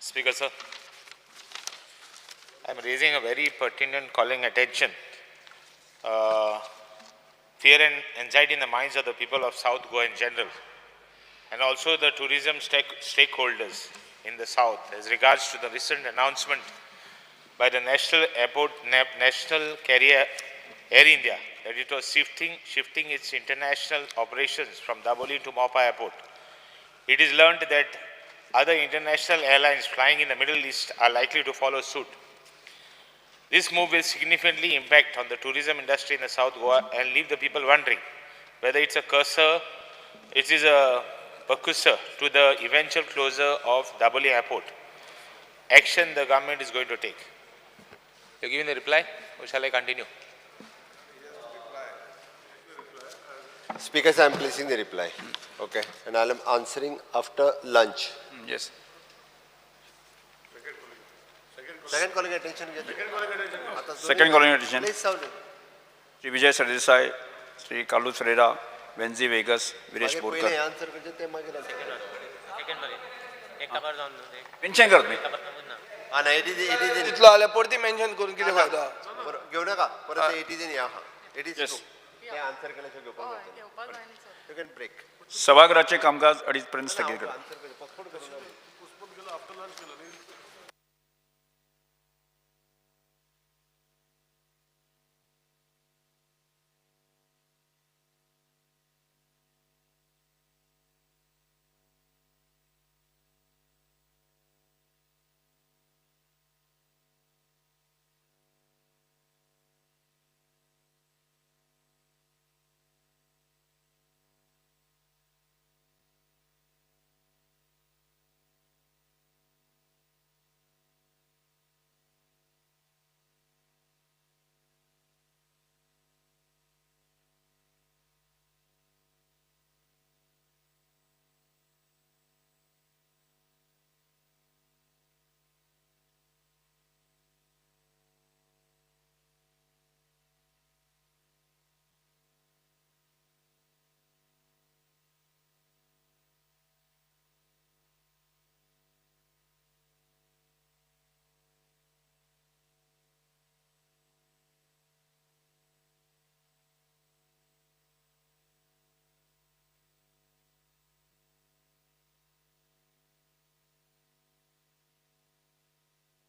Speaker, sir, I am raising a very pertinent calling attention. Fear and anxiety in the minds of the people of South Goa in general, and also the tourism stakeholders in the South as regards to the recent announcement by the national carrier Air India that it was shifting its international operations from Daboli to Mopa Airport. It is learned that other international airlines flying in the Middle East are likely to follow suit. This move will significantly impact on the tourism industry in the South Goa and leave the people wondering whether it is a precursor to the eventual closure of Daboli Airport. Action the government is going to take. You giving the reply or shall I continue? Speakers, I am placing the reply. Okay. And I am answering after lunch. Yes. Second calling attention. Second calling attention. Please sound. Sri Vijay Sardesai, Sri Kalu Ferreira, Venzi Vegas, Viresh Borkar. answer करते ते मागे mention करत मी. हा नाही 80 तितलो आल्या परती mention करून किती फायदा. घेऊ नका परत 80 या 80 Yes. ते आन्सर केल्याशिवाय घेवपाक मेळटा. You can break. सभागृहाचे कामकाज 2:30 पर्यंत स्थगित करा.